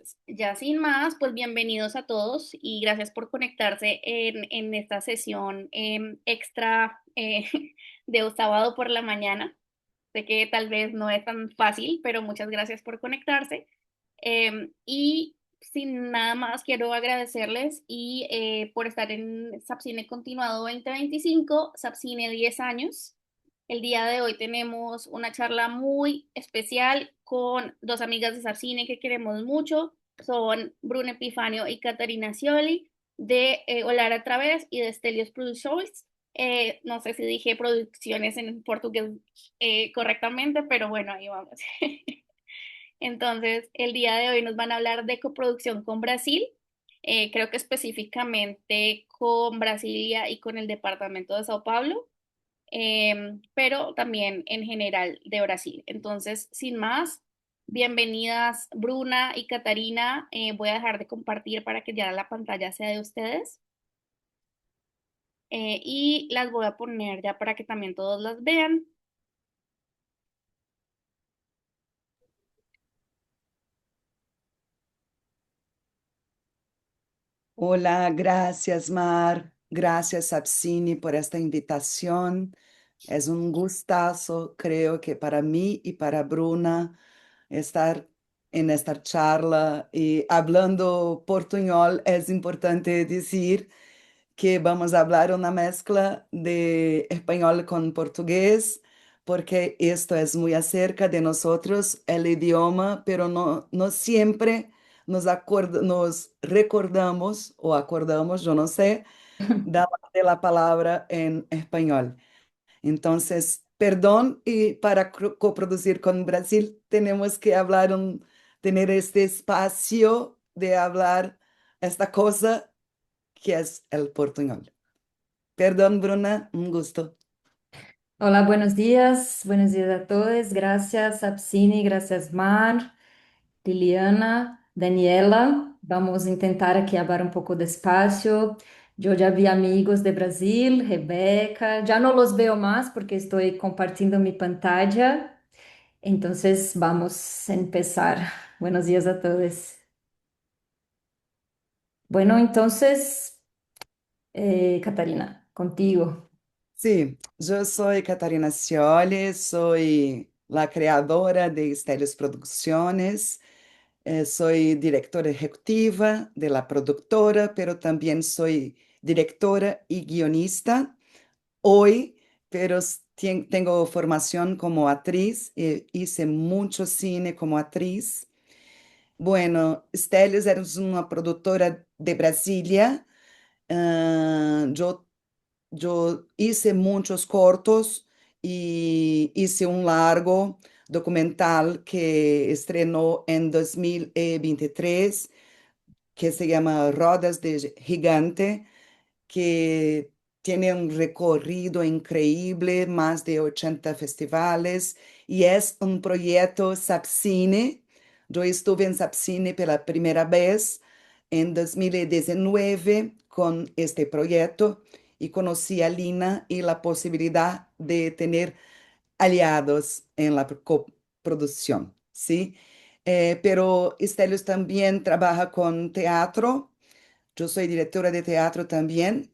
Entonces, ya sin más, pues bienvenidos a todos y gracias por conectarse en esta sesión extra de sábado por la mañana. Sé que tal vez no es tan fácil, pero muchas gracias por conectarse. Y sin nada más, quiero agradecerles y por estar en Sapcine Continuado 2025, Sapcine 10 años. El día de hoy tenemos una charla muy especial con dos amigas de Sapcine que queremos mucho. Son Bruna Epifanio y Catarina Scioli de Olar a Través y de Stelios Productions. No sé si dije producciones en portugués correctamente, pero bueno, ahí vamos. Entonces, el día de hoy nos van a hablar de coproducción con Brasil, creo que específicamente con Brasilia y con el departamento de Sao Paulo, pero también en general de Brasil. Entonces, sin más, bienvenidas Bruna y Catarina. Voy a dejar de compartir para que ya la pantalla sea de ustedes. Y las voy a poner ya para que también todos las vean. Hola, gracias Mar, gracias Sapcini por esta invitación. Es un gustazo, creo que para mí y para Bruna, estar en esta charla y hablando portuñol. Es importante decir que vamos a hablar una mezcla de español con portugués, porque esto es muy acerca de nosotros, el idioma, pero no siempre nos recordamos o acordamos, yo no sé, de la palabra en español. Entonces, perdón, y para coproducir con Brasil tenemos que tener este espacio de hablar esta cosa que es el portuñol. Perdón, Bruna, un gusto. Hola, buenos días a todos. Gracias, Apsini, gracias, Mar, Liliana, Daniela. Vamos a intentar aqui hablar un poco despacio. Yo ya vi amigos de Brasil, Rebeca. Ya no los veo más porque estoy compartiendo mi pantalla. Entonces, vamos a empezar. Buenos días a todos. Bueno, entonces, Catarina, contigo. Sí, yo soy Catarina Scioli, soy la creadora de Estelios Producciones, soy directora ejecutiva de la productora, pero también soy directora y guionista hoy, pero tengo formación como actriz, hice mucho cine como actriz. Bueno, Stelios es una productora de Brasilia. Yo hice muchos cortos y hice un largo documental que estrenó en 2023, que se llama Rodas de Gigante, que tiene un recorrido increíble, más de 80 festivales, y es un proyecto Sapcine. Yo estuve en Sapcine por la primera vez en 2019 con este proyecto y conocí a Lina y la posibilidad de tener aliados en la coproducción, ¿sí? Pero Stelios también trabaja con teatro. Yo soy directora de teatro también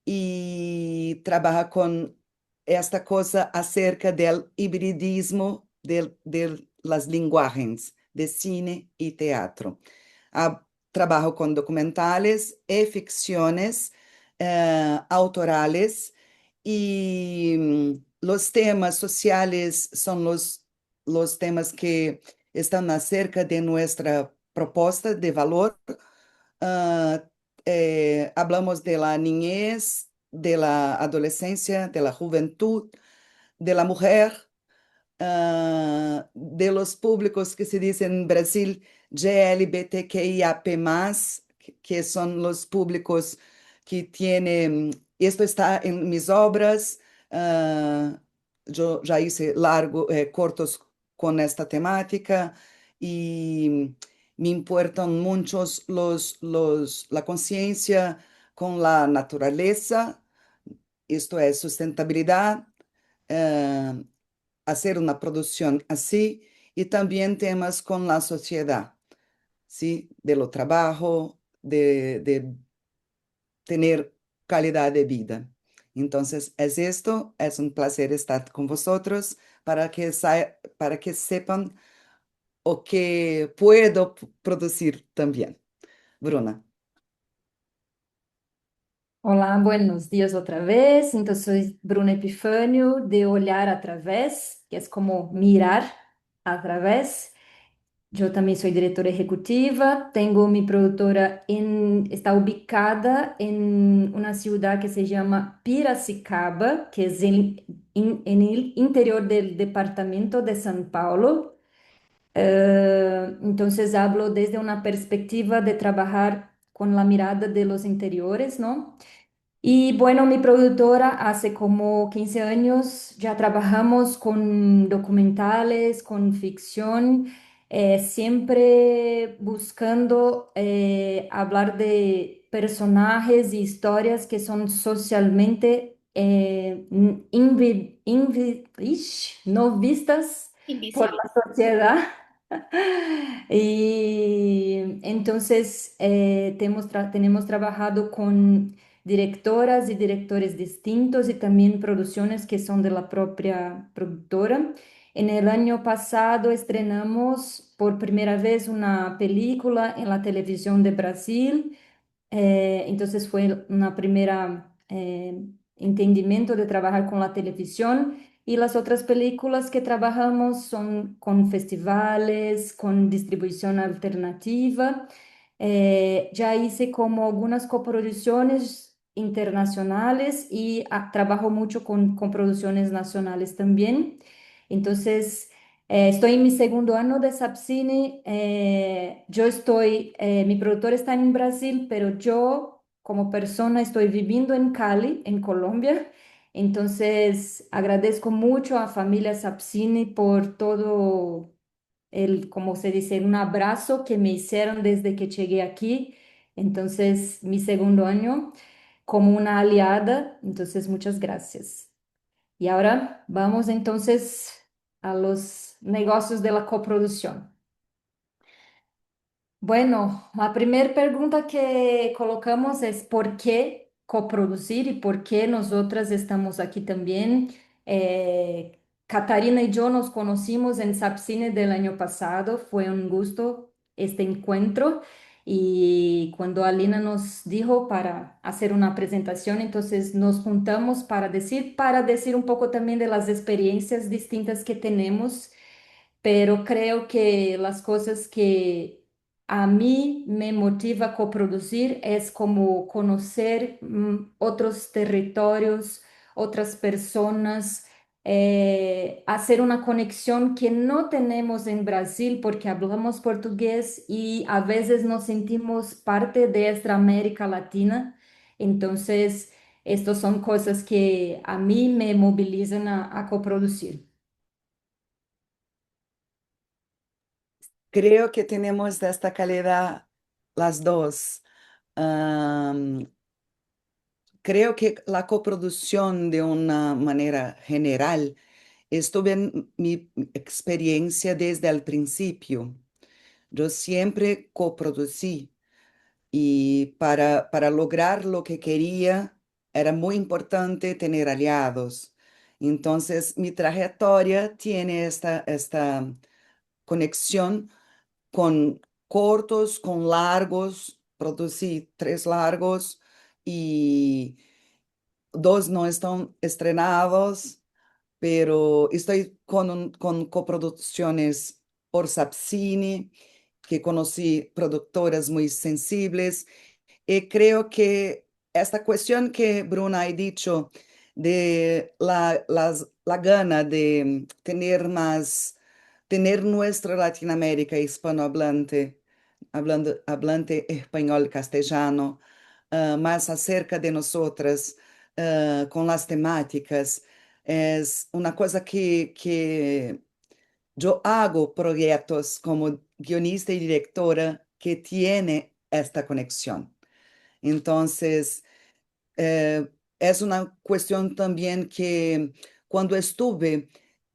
y trabaja con esta cosa acerca del hibridismo de las lenguajes de cine y teatro. Trabajo con documentales y ficciones autorales y los temas sociales son los temas que están acerca de nuestra propuesta de valor. Ah, Hablamos de la niñez, de la adolescencia, de la juventud, de la mujer, de los públicos que se dicen en Brasil GLBTQIAP+, que son los públicos que tienen, esto está en mis obras. Yo ya hice cortos con esta temática y me importan muchos la conciencia con la naturaleza, esto es sustentabilidad, eh, hacer una producción así y también temas con la sociedad, ¿sí? De lo trabajo, de tener calidad de vida. Entonces, es esto, es un placer estar con vosotros para que sepan o que puedo producir también. Bruna. Olá, buenos dias outra vez. Então, sou Bruna Epifânio, de Olhar Através, que é como mirar através. Eu também sou diretora executiva, tenho minha produtora está ubicada em uma cidade que se chama Piracicaba, que é em el interior do departamento de São Paulo. Entonces hablo desde una perspectiva de trabajar con la mirada de los interiores, ¿no? Y bueno, mi productora hace como 15 años ya trabajamos con documentales, con ficción, siempre buscando hablar de personajes y historias que son socialmente no vistas por Invisible. la sociedad. Y entonces tenemos trabajado con directoras y directores distintos y también producciones que son de la propia productora. En el año pasado estrenamos por primera vez una película en la televisión de Brasil. Entonces fue una primera entendimiento de trabajar con la televisión y las otras películas que trabajamos son con festivales, con distribución alternativa. Ya hice como algunas coproducciones internacionales y trabajo mucho con producciones nacionales también. Entonces, estoy en mi segundo año de Sapcine. Mi productor está en Brasil, pero yo como persona estoy viviendo en Cali, en Colombia. Entonces, agradezco mucho a familia Sapcine por todo como se dice, un abrazo que me hicieron desde que llegué aquí. Entonces, mi segundo año como una aliada. Entonces, muchas gracias. Y ahora vamos entonces a los negocios de la coproducción. Bueno, la primera pregunta que colocamos es ¿por qué coproducir y por qué nosotras estamos aquí también? Catarina y yo nos conocimos en Sapcine del año pasado, fue un gusto este encuentro y cuando Alina nos dijo para hacer una presentación, entonces nos juntamos para decir un poco también de las experiencias distintas que tenemos, pero creo que las cosas que a mí me motiva a coproducir es como conocer otros territorios, otras personas, hacer una conexión que no tenemos en Brasil porque hablamos portugués y a veces nos sentimos parte de esta América Latina. Entonces, estas son cosas que a mí me movilizan a coproducir. Creo que tenemos de esta calidad las dos. Am, Creo que la coproducción de una manera general estuve en mi experiencia desde el principio. Yo siempre coproducí y para lograr lo que quería era muy importante tener aliados. Entonces, mi trayectoria tiene esta conexión con cortos, con largos. Producí 3 largos y 2 no están estrenados, pero estoy con coproducciones por Sapcine, que conocí productoras muy sensibles. Y creo que esta cuestión que Bruna ha dicho de la gana de tener más, tener nuestra Latinoamérica hispanohablante, hablante español, castellano, más acerca de nosotras, con las temáticas, es una cosa que yo hago proyectos como guionista y directora que tiene esta conexión. Entonces, eh, es una cuestión también que cuando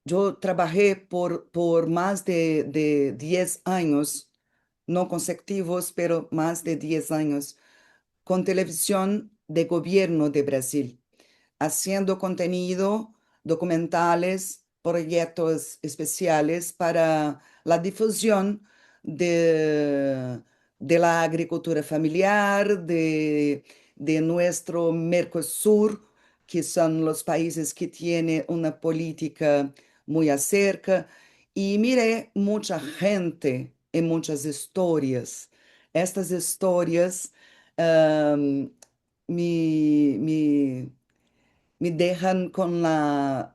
yo trabajé por más de 10 años no consecutivos, pero más de 10 años, con televisión de gobierno de Brasil, haciendo contenido, documentales, proyectos especiales para la difusión de, de la agricultura familiar, de nuestro Mercosur, que son los países que tienen una política muy acerca. Y miré mucha gente y muchas historias. Estas historias um, me, me dejan con la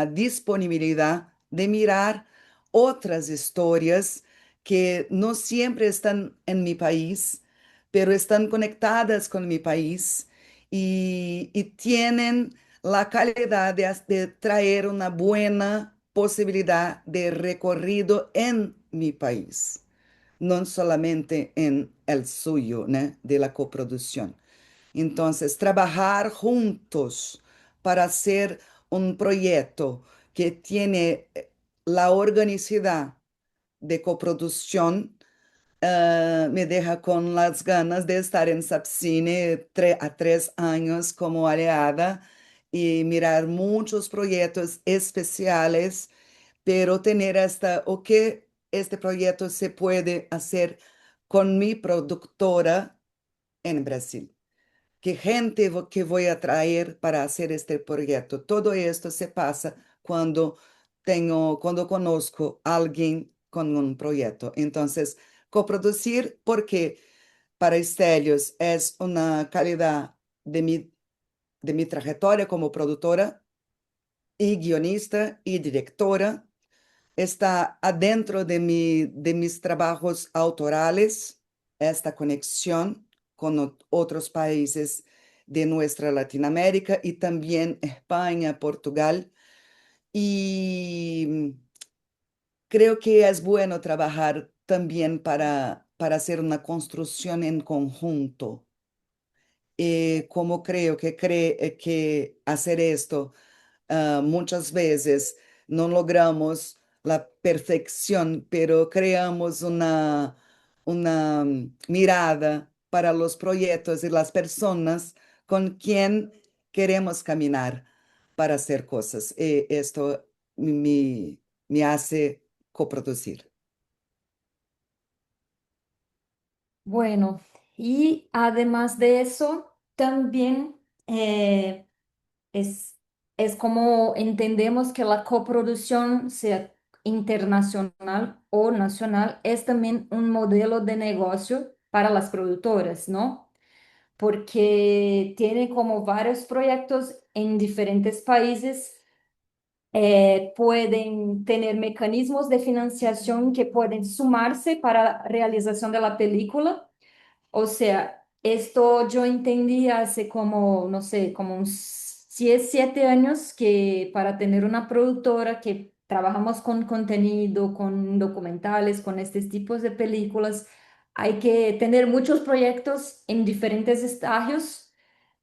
disponibilidad de mirar otras historias que no siempre están en mi país, pero están conectadas con mi país y tienen la calidad de traer una buena posibilidad de recorrido en mi país, no solamente en el suyo, ¿no? De la coproducción. Entonces, trabajar juntos para hacer un proyecto que tiene la organicidad de coproducción me deja con las ganas de estar en Sapcine a 3 años como aliada y mirar muchos proyectos especiales, pero tener hasta, ok, este proyecto se puede hacer con mi productora en Brasil. ¿Qué gente que voy a traer para hacer este proyecto? Todo esto se pasa cuando conozco a alguien con un proyecto. Entonces, coproducir, porque para Estelios es una calidad de mi trayectoria como productora y guionista y directora. Está adentro de mis trabajos autorales, esta conexión con otros países de nuestra Latinoamérica y también España, Portugal. Y creo que es bueno trabajar también para hacer una construcción en conjunto. Como creo que hacer esto muchas veces no logramos la perfección, pero creamos una mirada para los proyectos y las personas con quien queremos caminar para hacer cosas. Esto me hace coproducir. Bueno, y además de eso, también eh, es, es como entendemos que la coproducción, sea internacional o nacional, es también un modelo de negocio para las productoras, ¿no? Porque tiene como varios proyectos en diferentes países, pueden tener mecanismos de financiación que pueden sumarse para la realización de la película. O sea, esto yo entendí hace como, no sé, como uns 7 años, que para tener una productora que trabajamos con contenido, con documentales, con estos tipos de películas, hay que tener muchos proyectos en diferentes estadios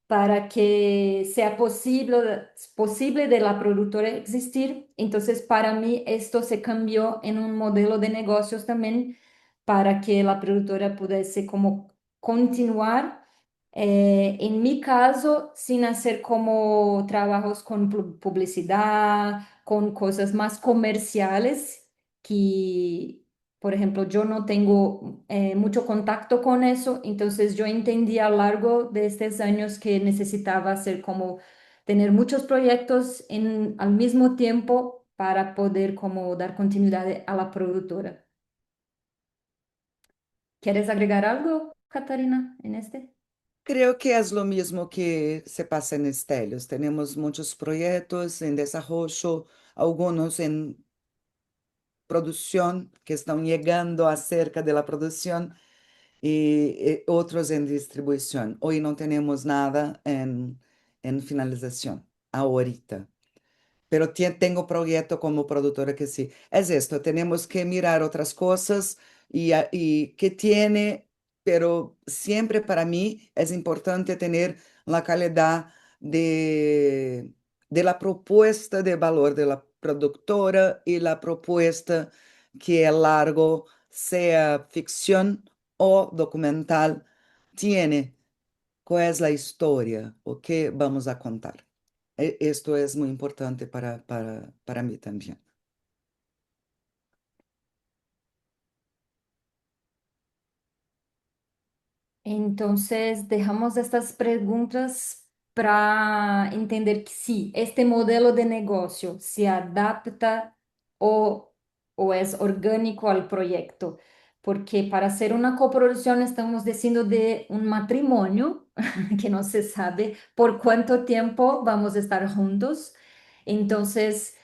para que sea posible de la productora existir. Entonces, para mí esto se cambió en un modelo de negocios también para que la productora pudiese como continuar. En mi caso, sin hacer como trabajos con publicidad, con cosas más comerciales que, por ejemplo, yo no tengo mucho contacto con eso. Entonces yo entendí a lo largo de estos años que necesitaba hacer como tener muchos proyectos al mismo tiempo para poder como dar continuidad a la productora. ¿Quieres agregar algo, Catarina, en este? Creo que es lo mismo que se pasa en Estelios. Tenemos muchos proyectos en desarrollo, algunos en producción que están llegando acerca de la producción y otros en distribución. Hoy no tenemos nada en finalización, ahorita. Pero tengo proyecto como productora que sí. Es esto, tenemos que mirar otras cosas y que tiene, pero siempre para mí es importante tener la calidad de la propuesta de valor de la productora y la propuesta que a largo sea ficción o documental, tiene cuál es la historia o qué vamos a contar. Esto es muy importante para mí también. Entonces, dejamos estas preguntas para entender que sí, este modelo de negocio se adapta o, o es orgánico al proyecto, porque para hacer una coproducción estamos diciendo de un matrimonio que no se sabe por cuánto tiempo vamos a estar juntos. Entonces,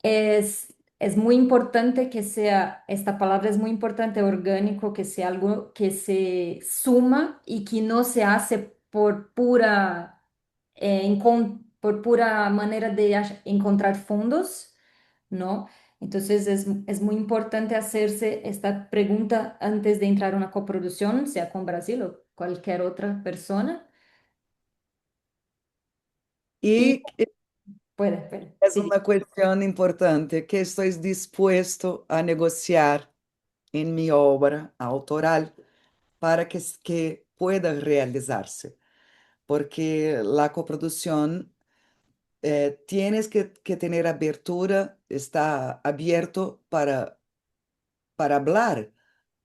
es muy importante que sea, esta palabra es muy importante, orgánico, que sea algo que se suma y que no se hace por pura, por pura manera de encontrar fondos, ¿no? Entonces es muy importante hacerse esta pregunta antes de entrar a una coproducción, sea con Brasil o cualquier otra persona. Y Y puede, es sí. una cuestión importante que estoy dispuesto a negociar en mi obra autoral para que pueda realizarse, porque la coproducción tienes que tener abertura, está abierto para hablar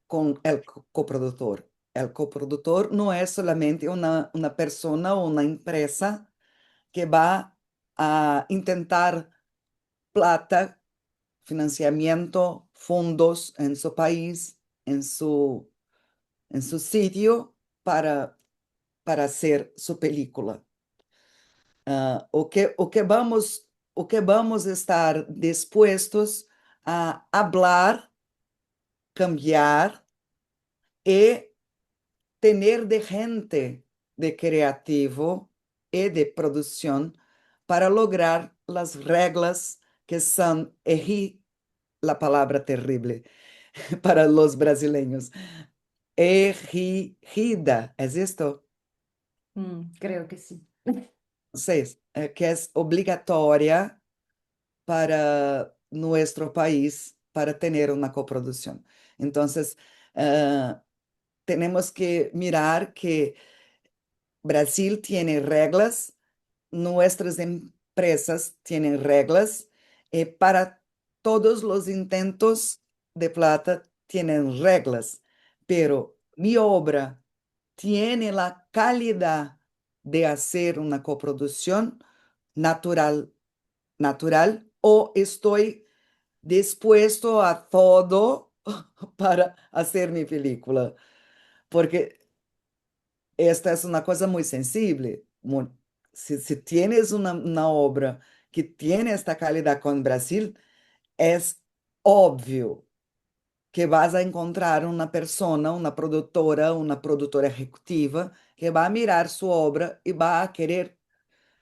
con el coproductor. El coproductor no es solamente una persona o una empresa que va a intentar plata, financiamiento, fondos en su país, en su sitio para hacer su película. O que vamos a estar dispuestos a hablar, cambiar y tener de gente de creativo y de producción para lograr las reglas que son, la palabra terrible para los brasileños, erigida, ¿es esto? Creo que sí. Seis, que es obligatoria para nuestro país para tener una coproducción. Entonces, eh, tenemos que mirar que Brasil tiene reglas, nuestras empresas tienen reglas, para todos los intentos de plata tienen reglas, pero mi obra tiene la calidad de hacer una coproducción natural, natural, o estoy dispuesto a todo para hacer mi película, porque esta es una cosa muy sensible. Si tienes una obra que tiene esta calidad con Brasil, es obvio que vas a encontrar una persona, una productora ejecutiva, que va a mirar su obra y va a querer,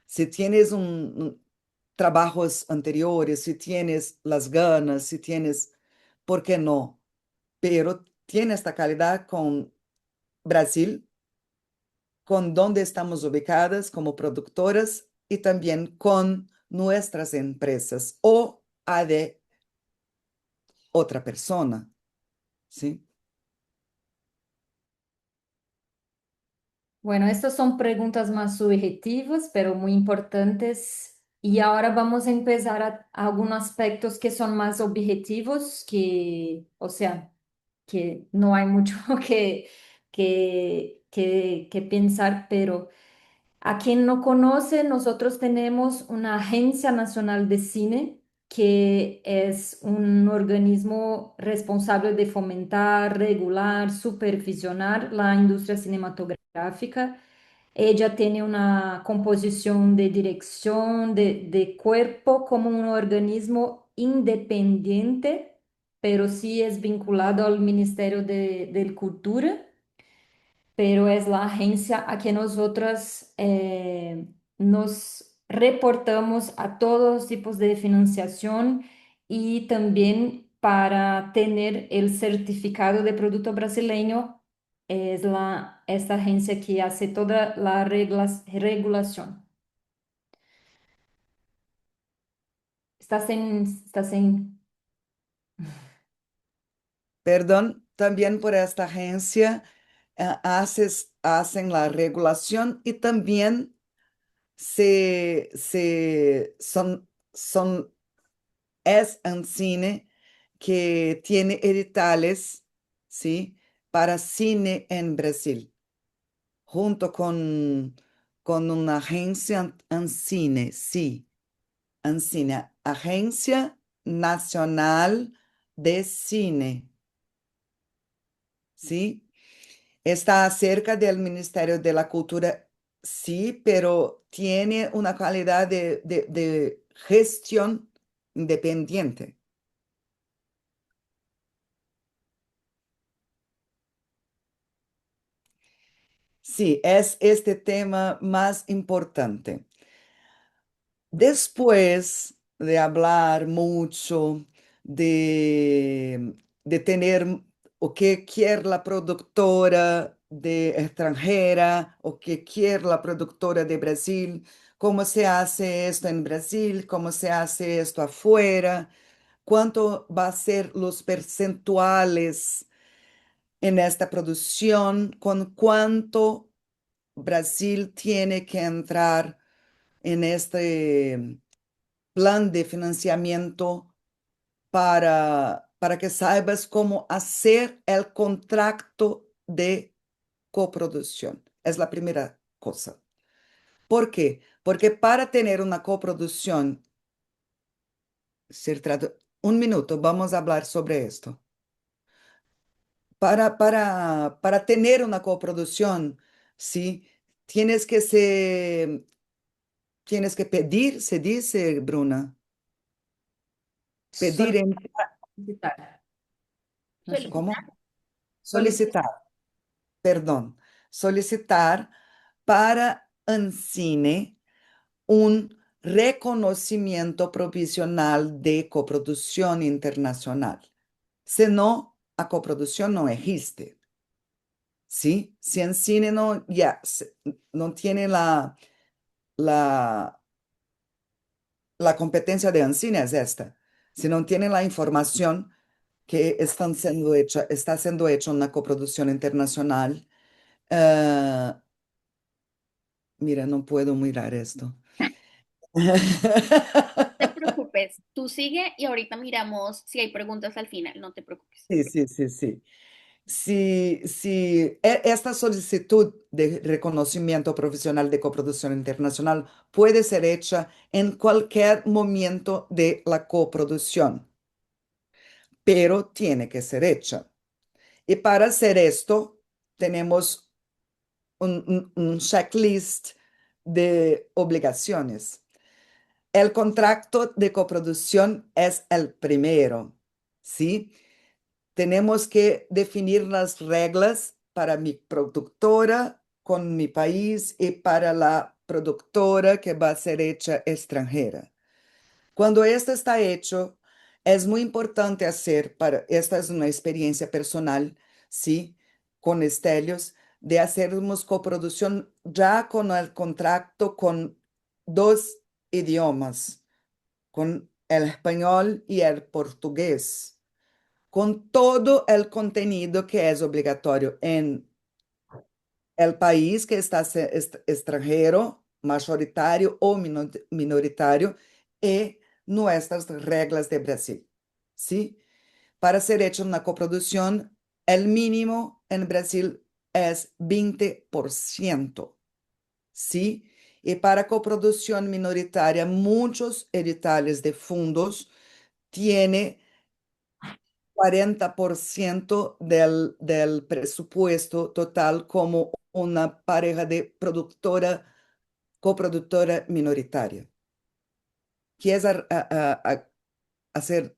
si tienes trabajos anteriores, si tienes las ganas, si tienes, ¿por qué no? Pero tiene esta calidad con Brasil, con dónde estamos ubicadas como productoras y también con nuestras empresas o a de otra persona, ¿sí? Bueno, estas son preguntas más subjetivas, pero muy importantes. Y ahora vamos a empezar a algunos aspectos que son más objetivos, que, o sea, que no hay mucho que pensar, pero a quien no conoce, nosotros tenemos una Agencia Nacional de Cine, que es un organismo responsable de fomentar, regular, supervisionar la industria cinematográfica. Ella tiene una composición de dirección de cuerpo como un organismo independiente, pero sí es vinculado al Ministerio de Cultura, pero es la agencia a que nosotras nos reportamos a todos los tipos de financiación y también para tener el certificado de producto brasileño es esta agencia que hace toda la regulación. Estás en, Perdón, también por esta agencia hacen la regulación y también son, es un cine que tiene editales, ¿sí? Para cine en Brasil, junto con una agencia Ancine, sí, Ancine, Agencia Nacional de Cine, ¿sí? Está cerca del Ministerio de la Cultura, sí, pero tiene una calidad de gestión independiente. Sí, es este tema más importante. Después de hablar mucho, de tener o que quiere la productora de extranjera o que quiere la productora de Brasil, cómo se hace esto en Brasil, cómo se hace esto afuera, cuánto va a ser los percentuales en esta producción, con cuánto Brasil tiene que entrar en este plan de financiamiento para que saibas cómo hacer el contrato de coproducción. Es la primera cosa. ¿Por qué? Porque para tener una coproducción, un minuto, vamos a hablar sobre esto. Para tener una coproducción, ¿sí? Tienes que tienes que pedir, se dice, Bruna, pedir en, Solicitar. No sé. Solicitar. ¿cómo? Solicitar. Solicitar, perdón, solicitar para Ancine un reconocimiento provisional de coproducción internacional. Si no, la coproducción no existe, ¿sí? Si Ancine no, no tiene la, la competencia de Ancine es esta. Si no tiene la información que está siendo hecha una coproducción internacional, eh, mira, no puedo mirar esto. No te preocupes, tú sigue y ahorita miramos si hay preguntas al final, no te preocupes. Sí, sí, sí, sí. Si esta solicitud de reconocimiento profesional de coproducción internacional puede ser hecha en cualquier momento de la coproducción, pero tiene que ser hecha. Y para hacer esto, tenemos un checklist de obligaciones. El contrato de coproducción es el primero, ¿sí? Tenemos que definir las reglas para mi productora con mi país y para la productora que va a ser hecha extranjera. Cuando esto está hecho, es muy importante esta es una experiencia personal, ¿sí? Con Estelios, de hacermos coproducción ya con el contrato con dos idiomas, con el español y el portugués, con todo el contenido que es obligatorio en el país que está extranjero, mayoritario o minoritario, y nuestras reglas de Brasil, ¿sí? Para ser hecho una coproducción, el mínimo en Brasil es 20%, ¿sí? Y para coproducción minoritaria, muchos editales de fondos tienen 40% del presupuesto total como una pareja de coproductora minoritaria. ¿Quieres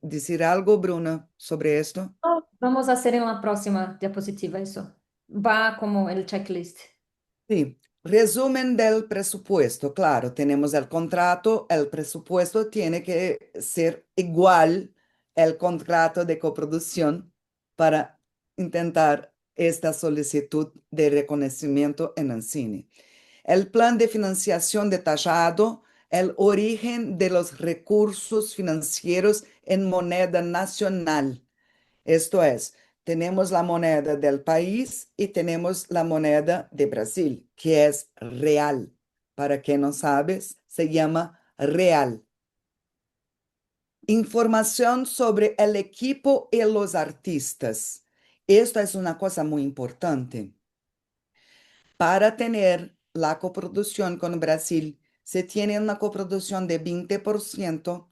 decir algo, Bruna, sobre esto? Vamos a hacer en la próxima diapositiva eso. Va como el checklist. Sí, resumen del presupuesto. Claro, tenemos el contrato, el presupuesto tiene que ser igual el contrato de coproducción para intentar esta solicitud de reconocimiento en el cine. El plan de financiación detallado, el origen de los recursos financieros en moneda nacional. Esto es, Tenemos la moneda del país y tenemos la moneda de Brasil, que es real. Para quien no sabes, se llama real. Información sobre el equipo y los artistas. Esto es una cosa muy importante. Para tener la coproducción con Brasil, se tiene una coproducción de 20%.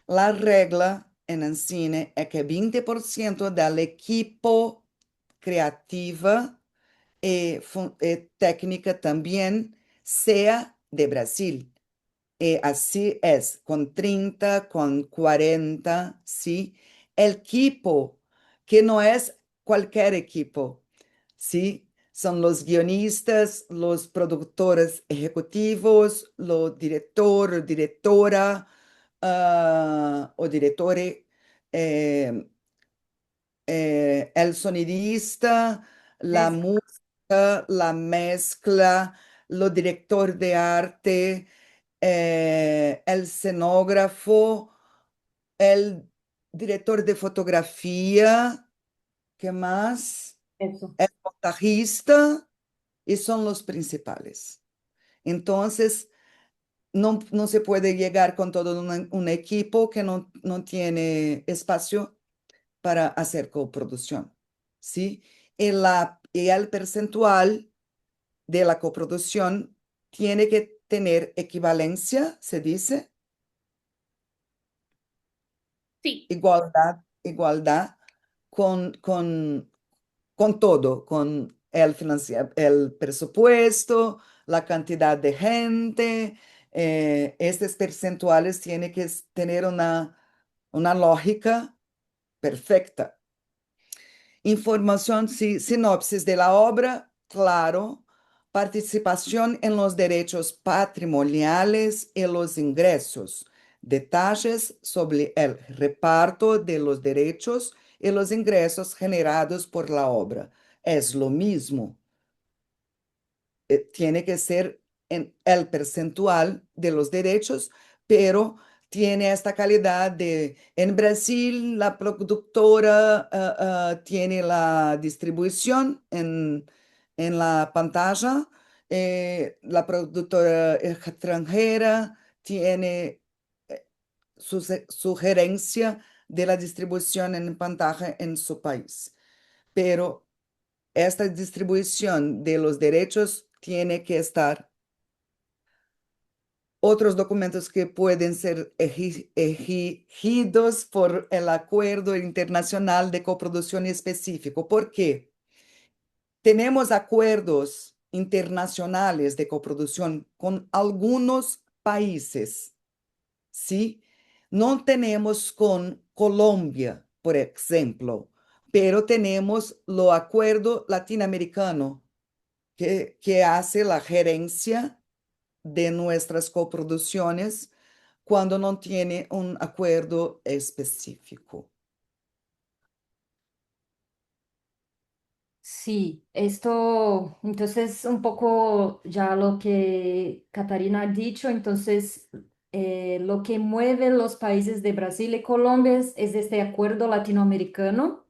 La regla en el cine es que 20% del equipo creativa y técnica también sea de Brasil. Así es, con 30, con 40, ¿sí? El equipo, que no es cualquier equipo, ¿sí? Son los guionistas, los productores ejecutivos, los director, directora, o direttore, eh, el sonidista, la Eso. música, la mezcla, los director de arte, el escenógrafo, el director de fotografía, ¿qué más? Eso. El montajista, y son los principales. Entonces, no se puede llegar con todo un equipo que no tiene espacio para hacer coproducción, ¿sí? Y el percentual de la coproducción tiene que tener equivalencia, se dice, Sí, igualdad con todo, con el presupuesto, la cantidad de gente. Estos percentuales tienen que tener una lógica perfecta. Información, sinopsis de la obra, claro. Participación en los derechos patrimoniales y los ingresos. Detalles sobre el reparto de los derechos y los ingresos generados por la obra. Es lo mismo. Tiene que ser en el percentual de los derechos, pero tiene esta calidad de, en Brasil, la productora tiene la distribución en la pantalla, la productora extranjera tiene sugerencia de la distribución en pantalla en su país. Pero esta distribución de los derechos tiene que estar. Otros documentos que pueden ser exigidos por el Acuerdo Internacional de Coproducción Específico. ¿Por qué? Tenemos acuerdos internacionales de coproducción con algunos países, ¿sí? No tenemos con Colombia, por ejemplo, pero tenemos lo acuerdo latinoamericano que hace la gerencia de nuestras coproducciones cuando no tiene un acuerdo específico. Sí, esto, entonces un poco ya lo que Catarina ha dicho, entonces lo que mueve los países de Brasil y Colombia es este acuerdo latinoamericano,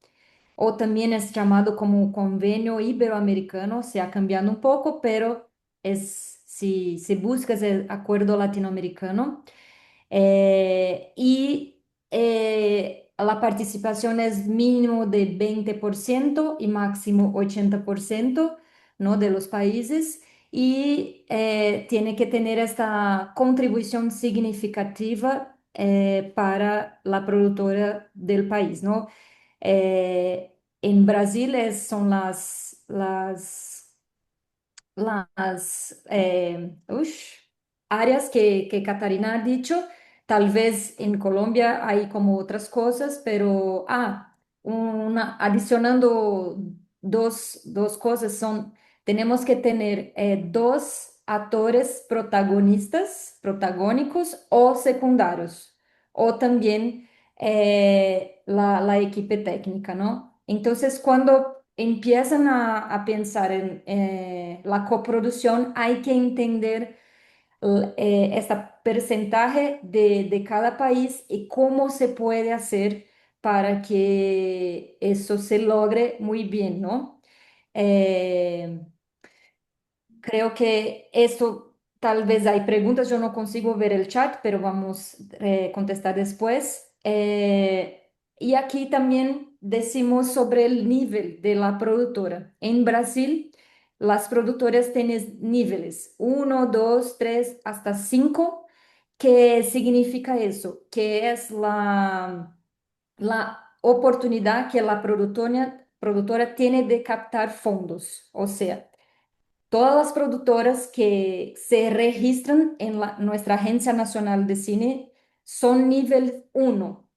o también es llamado como Convenio Iberoamericano, se ha cambiado un poco, pero es, si, si buscas el acuerdo latinoamericano. Y la participación es mínimo de 20% y máximo 80%, ¿no? De los países, y tiene que tener esta contribución significativa para la productora del país, ¿no? En Brasil son las áreas que Catarina ha dicho. Tal vez en Colombia hay como otras cosas, pero adicionando dos cosas son, tenemos que tener dos actores protagonistas, protagónicos o secundarios, o también la equipe técnica, ¿no? Entonces, cuando empiezan a pensar en la coproducción, hay que entender este porcentaje de cada país y cómo se puede hacer para que eso se logre muy bien, ¿no? Eh, Creo que eso, tal vez hay preguntas, yo no consigo ver el chat, pero vamos a contestar después. Y aquí también decimos sobre el nivel de la productora. En Brasil, las productoras tienen niveles, uno, dos, tres, hasta cinco. ¿Qué significa eso? Que es la oportunidad que la productora tiene de captar fondos. O sea, todas las productoras que se registran en nuestra Agencia Nacional de Cine son nivel uno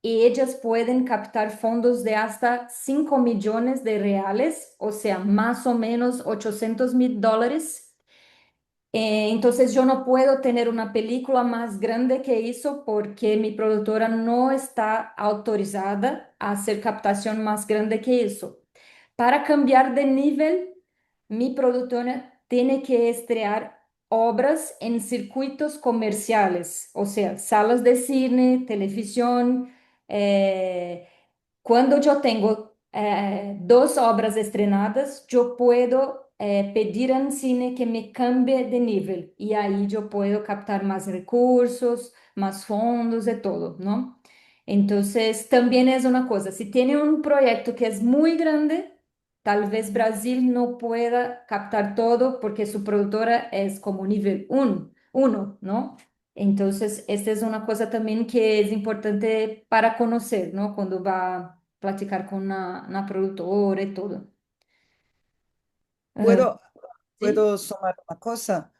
y ellas pueden captar fondos de hasta 5 millones de reales, o sea, más o menos $800,000. Entonces yo no puedo tener una película más grande que eso porque mi productora no está autorizada a hacer captación más grande que eso. Para cambiar de nivel, mi productora tiene que estrear obras en circuitos comerciales, o sea, salas de cine, televisión. Cuando yo tengo dos obras estrenadas, yo puedo pedir al cine que me cambie de nivel y ahí yo puedo captar más recursos, más fondos de todo, ¿no? Entonces, también es una cosa, si tiene un proyecto que es muy grande, tal vez Brasil no pueda captar todo porque su productora es como nivel uno, ¿no? Entonces, esta es una cosa también que es importante para conocer, ¿no? Cuando va a platicar con una productora y todo. Ah, ¿Puedo, ¿sí? puedo sumar una cosa?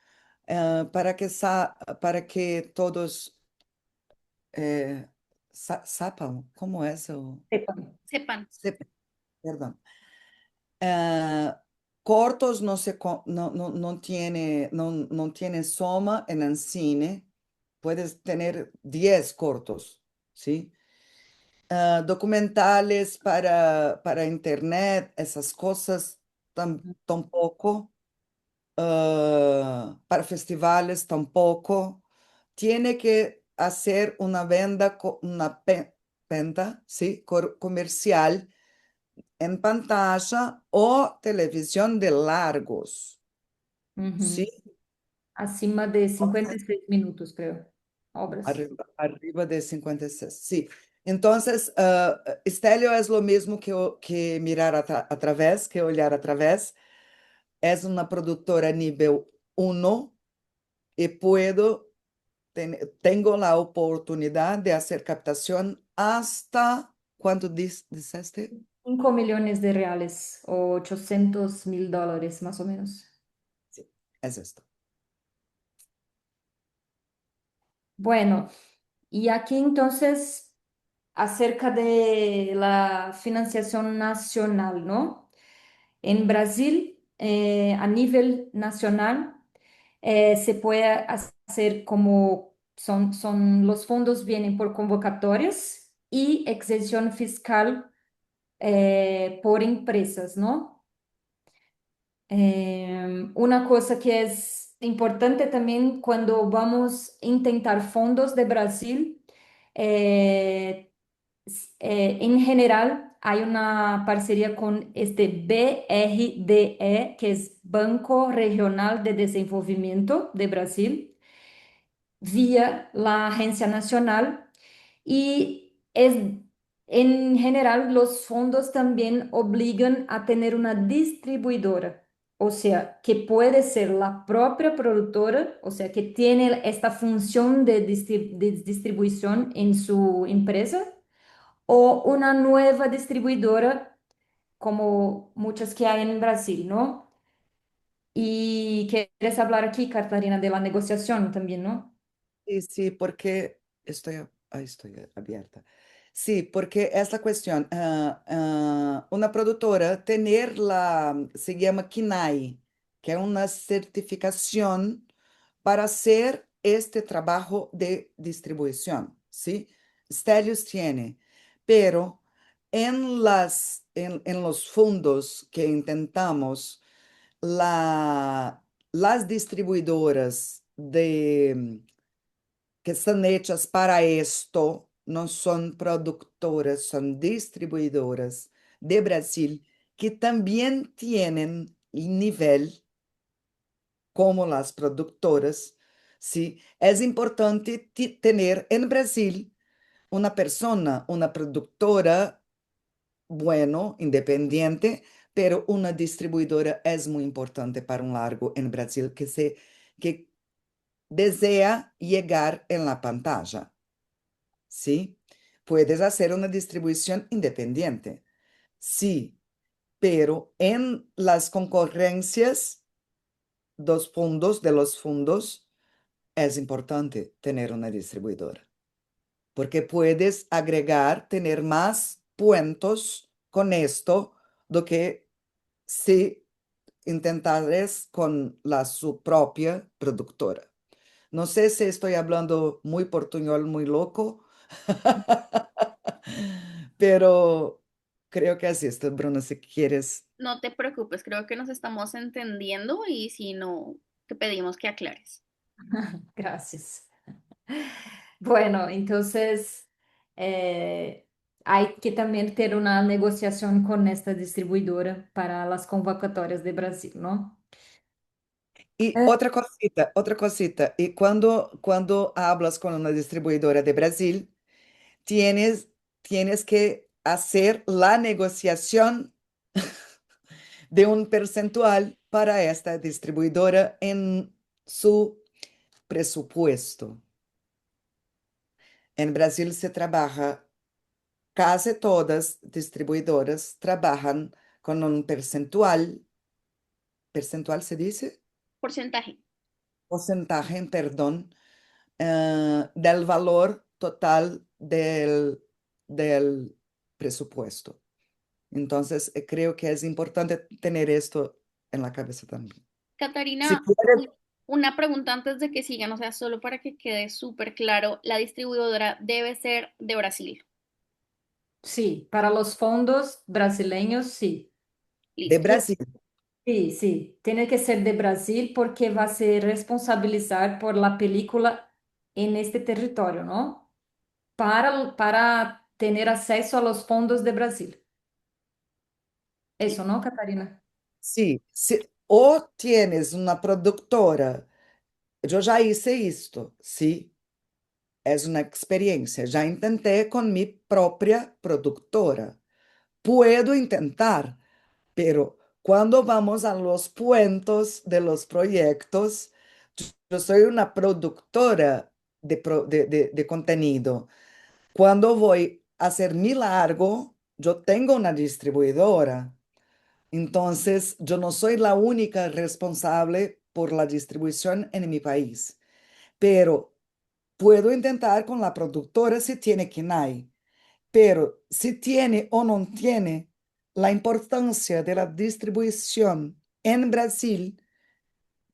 Para que todos sepan cómo es Sepan. Sepan. sepan, perdón. Eh, cortos no tiene soma en el cine. Puedes tener 10 cortos, ¿sí? Documentales para internet, esas cosas tampoco. Para festivales tampoco. Tiene que hacer una venta, ¿sí? Comercial en pantalla o televisión de largos, Ujú. ¿sí? Acima de 56 minutos, creo. Obras. Arriba de 56, sí. Entonces, Stelio es lo mismo que mirar a través, que olhar a través. Es una productora nivel uno y tengo la oportunidad de hacer captación hasta, ¿cuánto dices? 5 millones de reales o $800,000 más o menos. Sí, es esto. Bueno, y aquí entonces acerca de la financiación nacional, ¿no? En Brasil, a nivel nacional, se puede hacer como son los fondos vienen por convocatorias y exención fiscal por empresas, ¿no? Una cosa que es importante también cuando vamos a intentar fondos de Brasil, eh, en general hay una parcería con este BRDE, que es Banco Regional de Desenvolvimiento de Brasil, vía la Agencia Nacional y en general los fondos también obligan a tener una distribuidora, o sea, que puede ser la propia productora, o sea, que tiene esta función de distribución en su empresa, o una nueva distribuidora como muchas que hay en Brasil, ¿no? Y quieres hablar aquí, Catarina, de la negociación también, ¿no? Sí, sí, porque ahí estoy abierta. Sí, porque esta cuestión, una productora tener se llama KINAI, que es una certificación para hacer este trabajo de distribución, ¿sí? Stelios tiene, pero en los fondos que intentamos, las distribuidoras que están hechas para esto, no son productoras, son distribuidoras de Brasil que también tienen nivel como las productoras, ¿sí? Es importante tener en Brasil una persona, una productora, bueno, independiente, pero una distribuidora es muy importante para un largo en Brasil que desea llegar en la pantalla, ¿sí? Puedes hacer una distribución independiente, sí, pero en las concurrencias de los fondos, es importante tener una distribuidora, porque puedes agregar, tener más puntos con esto do que si intentares con su propia productora. No sé si estoy hablando muy portuñol, muy loco, pero creo que así está, Bruno, si quieres. No te preocupes, creo que nos estamos entendiendo y si no, te pedimos que aclares. Gracias. Bueno, entonces hay que también tener una negociación con esta distribuidora para las convocatorias de Brasil, ¿no? Y otra cosita, y cuando hablas con una distribuidora de Brasil, tienes, tienes que hacer la negociación de un percentual para esta distribuidora en su presupuesto. En Brasil se trabaja, casi todas distribuidoras trabajan con un percentual se dice, Porcentaje. porcentaje, perdón, del valor total del presupuesto. Entonces, creo que es importante tener esto en la cabeza también. Si Catarina, quieres, una pregunta antes de que sigan, o sea, solo para que quede súper claro, la distribuidora debe ser de Brasil. Sí, para los fondos brasileños, sí. de Listo. Brasil, Sí, sí, tiene que ser de Brasil porque va a ser responsabilizar por la película en este territorio, ¿no? Para tener acceso a los fondos de Brasil. Eso, ¿no, Catarina? sí, o tienes una productora, yo ya hice esto, sí, es una experiencia, ya intenté con mi propia productora. Puedo intentar, pero cuando vamos a los puntos de los proyectos, yo soy una productora de contenido. Cuando voy a hacer mi largo, yo tengo una distribuidora. Entonces, yo no soy la única responsable por la distribución en mi país, pero puedo intentar con la productora si tiene KINAI. Pero si tiene o no tiene, la importancia de la distribución en Brasil,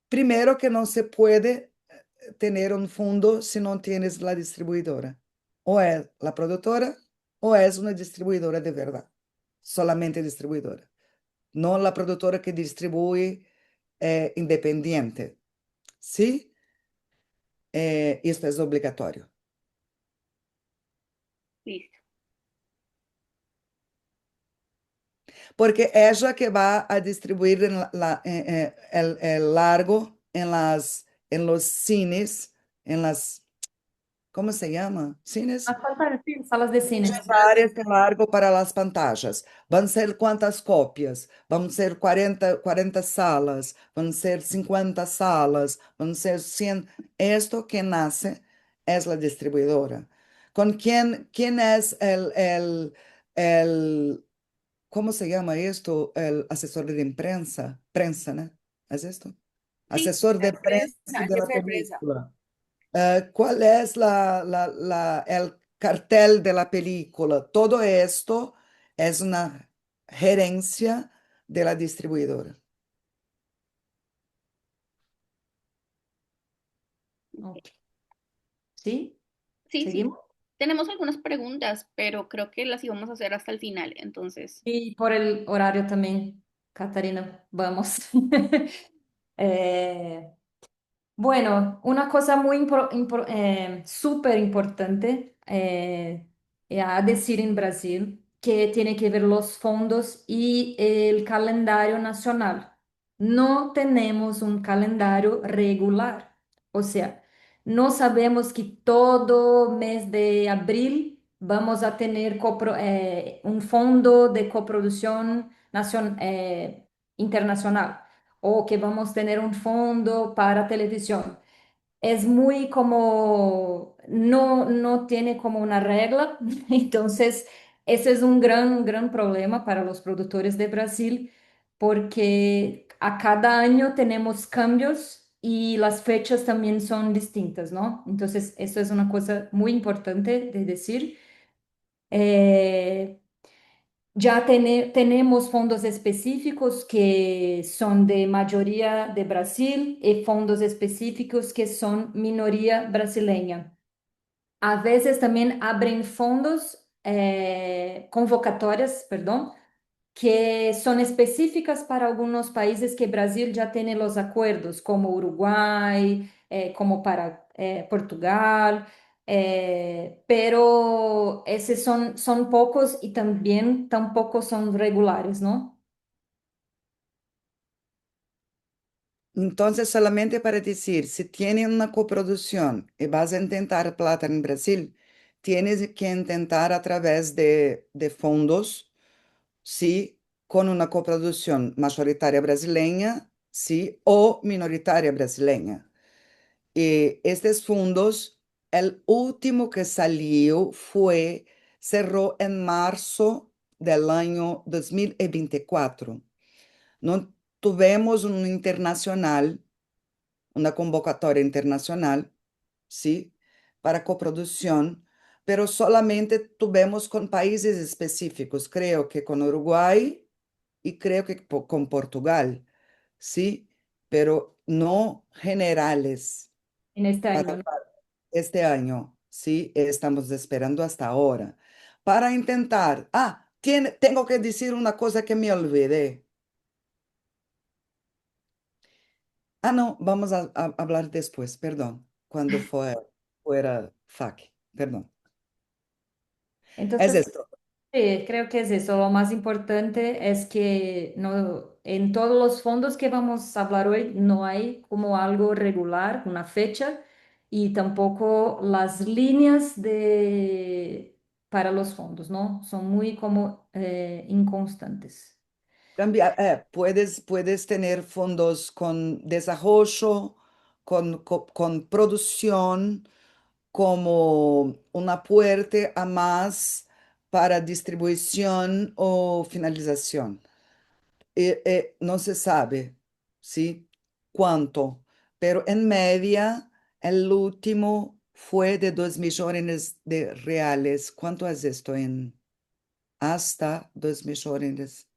primero que no se puede tener un fondo si no tienes la distribuidora. O es la productora o es una distribuidora de verdad, solamente distribuidora, no la productora que distribuye independiente. ¿Sí? Esto es obligatorio. Listo. Porque ella que va a distribuir en el largo en los cines, en las, ¿cómo se llama? Cines. Sí, salas de cine. Muchas áreas de largo para las pantallas. Van a ser cuántas copias? Van a ser 40 salas, van a ser 50 salas, van a ser 100. Esto que nace es la distribuidora. ¿Con quién es el ¿cómo se llama esto? El asesor de prensa, ¿no? ¿Es esto? Sí, Asesor de prensa, prensa el de la jefe de prensa. película. ¿Cuál es el cartel de la película? Todo esto es una gerencia de la distribuidora. Ok. Ok. ¿Sí? Sí, sí. ¿Seguimos? Tenemos algunas preguntas, pero creo que las íbamos a hacer hasta el final, entonces. Y por el horario también, Catarina, vamos. Bueno, una cosa muy súper importante eh, a decir en Brasil, que tiene que ver los fondos y el calendario nacional. No tenemos un calendario regular, o sea, no sabemos que todo mes de abril vamos a tener un fondo de coproducción internacional o que vamos a tener un fondo para televisión. Es muy como, no tiene como una regla, entonces ese es un gran problema para los productores de Brasil porque a cada año tenemos cambios y las fechas también son distintas, ¿no? Entonces eso es una cosa muy importante de decir. Eh, tenemos fondos específicos que son de mayoría de Brasil y fondos específicos que son minoría brasileña. A veces también abren fondos, convocatorias, perdón, que son específicas para algunos países que Brasil ya tiene los acuerdos, como Uruguay, como para Portugal, pero esos son pocos y también tampoco son regulares, ¿no? Entonces, solamente para decir, si tienes una coproducción y vas a intentar plata en Brasil, tienes que intentar a través de fondos, sí, con una coproducción mayoritaria brasileña, sí, o minoritaria brasileña. Y estos fondos, el último que salió cerró en marzo del año 2024. No tuvimos un internacional, una convocatoria internacional, ¿sí? Para coproducción, pero solamente tuvimos con países específicos, creo que con Uruguay y creo que con Portugal, ¿sí? Pero no generales En este para año, ¿no? este año, ¿sí? Estamos esperando hasta ahora. Para intentar, tengo que decir una cosa que me olvidé. No, vamos a hablar después, perdón, cuando fuera FAQ, perdón. Es Entonces, esto. sí, creo que es eso. Lo más importante es que no, en todos los fondos que vamos a hablar hoy no hay como algo regular, una fecha, y tampoco las líneas para los fondos, ¿no? Son muy como inconstantes. Puedes tener fondos con desarrollo, con producción, como un aporte a más para distribución o finalización. No se sabe, ¿sí? Cuánto, pero en media, el último fue de 2 millones de reales. ¿Cuánto es esto en hasta 2 millones?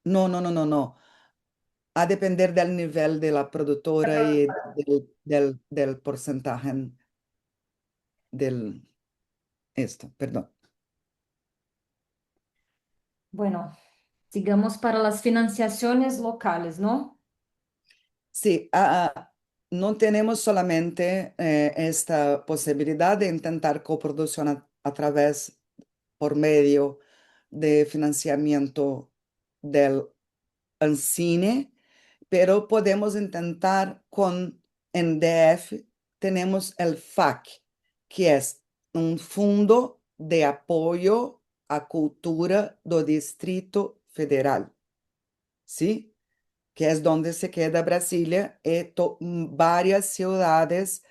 No, no, no, no, no. A depender del nivel de la productora y del porcentaje del esto, perdón. Bueno, sigamos para las financiaciones locales, ¿no? Sí, no tenemos solamente esta posibilidad de intentar coproducción a través, por medio de financiamiento del Ancine, pero podemos intentar con en DF, tenemos el FAC, que es un Fundo de Apoio à Cultura do Distrito Federal, ¿sí? Que es donde se queda Brasilia y varias ciudades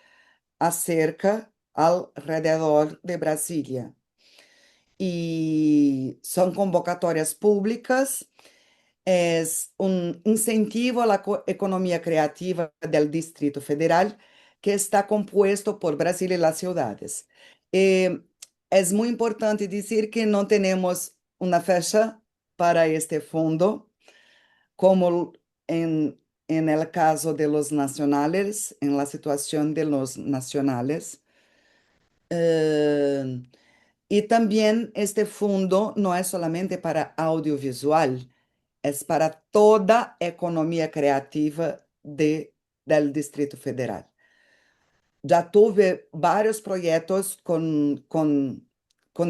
acerca, alrededor de Brasilia. Y son convocatorias públicas, es un incentivo a la economía creativa del Distrito Federal que está compuesto por Brasil y las ciudades. Eh, es muy importante decir que no tenemos una fecha para este fondo como en el caso de los nacionales, en la situación de los nacionales. Eh, y también este fondo no es solamente para audiovisual, es para toda economía creativa del Distrito Federal. ya tuve varios proyectos con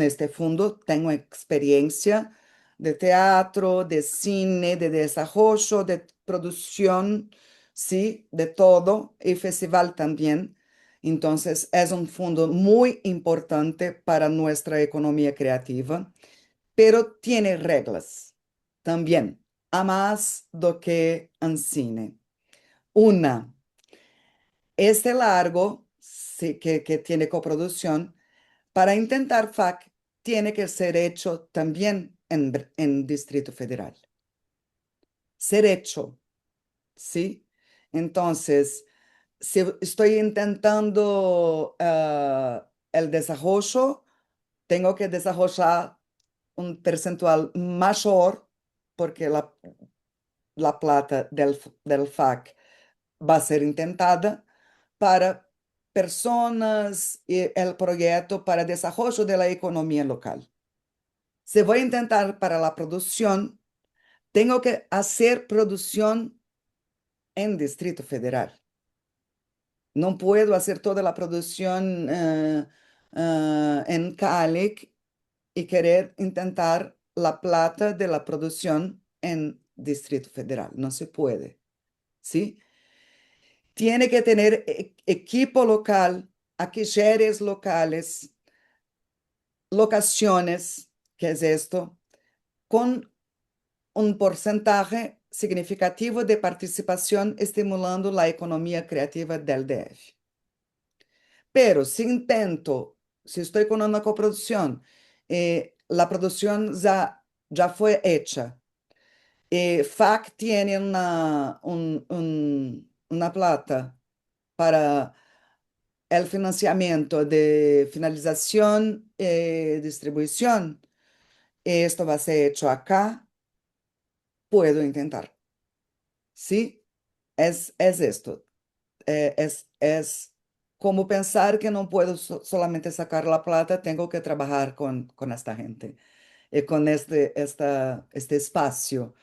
este fondo, tengo experiencia de teatro, de cine, de desarrollo, de producción, sí, de todo, y festival también. Entonces, es un fondo muy importante para nuestra economía creativa, pero tiene reglas también, a más do que en cine. Una, este largo, sí, que tiene coproducción, para intentar FAC, tiene que ser hecho también en Distrito Federal. Ser hecho, ¿sí? Entonces, si estoy intentando el desarrollo, tengo que desarrollar un percentual mayor porque la plata del FAC va a ser intentada para personas y el proyecto para desarrollo de la economía local. Si voy a intentar para la producción, tengo que hacer producción en Distrito Federal. No puedo hacer toda la producción en Cali y querer intentar la plata de la producción en Distrito Federal. No se puede, ¿sí? Tiene que tener equipo local, aquilleres locales, locaciones, que es esto, con un porcentaje significativo de participación estimulando la economía creativa del DF. Pero si intento, si estoy con una coproducción, la producción ya fue hecha, FAC tiene una plata para el financiamiento de finalización y distribución. Esto va a ser hecho acá. Puedo intentar. ¿Sí? Es esto. Es como pensar que no puedo solamente sacar la plata, tengo que trabajar con esta gente y con este espacio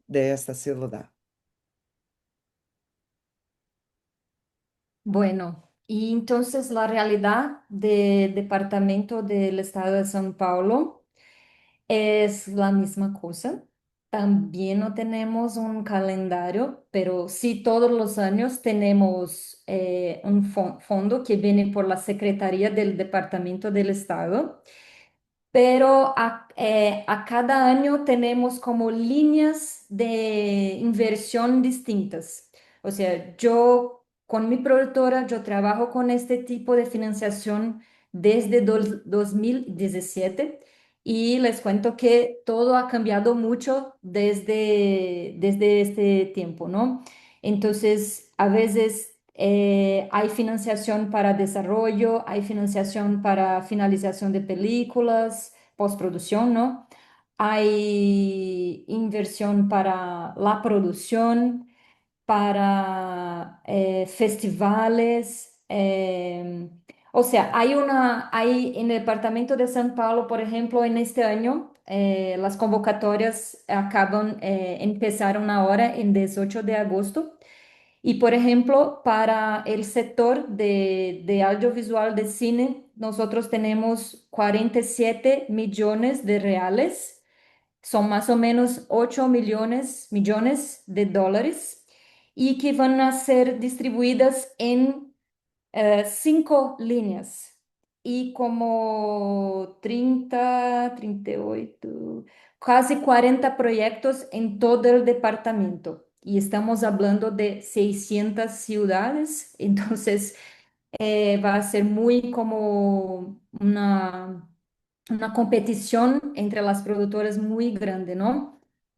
de esta ciudad. Bueno, y entonces la realidad del departamento del estado de São Paulo es la misma cosa. También no tenemos un calendario, pero sí todos los años tenemos un fondo que viene por la Secretaría del Departamento del Estado, pero a cada año tenemos como líneas de inversión distintas. O sea, yo con mi productora, yo trabajo con este tipo de financiación desde 2017 y les cuento que todo ha cambiado mucho desde este tiempo, ¿no? Entonces, a veces hay financiación para desarrollo, hay financiación para finalización de películas, postproducción, ¿no? Hay inversión para la producción, para festivales. O sea, hay en el departamento de São Paulo, por ejemplo, en este año, las convocatorias empezaron ahora en 18 de agosto. Y por ejemplo, para el sector de audiovisual de cine, nosotros tenemos 47 millones de reales, son más o menos 8 millones de dólares, y que van a ser distribuidas en 5 líneas y como 38, casi 40 proyectos en todo el departamento. Y estamos hablando de 600 ciudades, entonces va a ser muy como una competición entre las productoras muy grande, ¿no?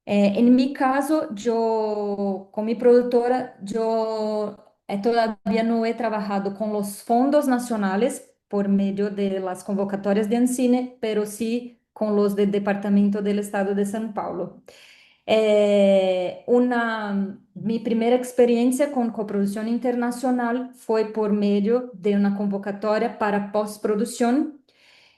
En mi caso, yo con mi productora, yo todavía no he trabajado con los fondos nacionales por medio de las convocatorias de Ancine, pero sí con los del Departamento del Estado de São Paulo. Mi primera experiencia con coproducción internacional fue por medio de una convocatoria para postproducción,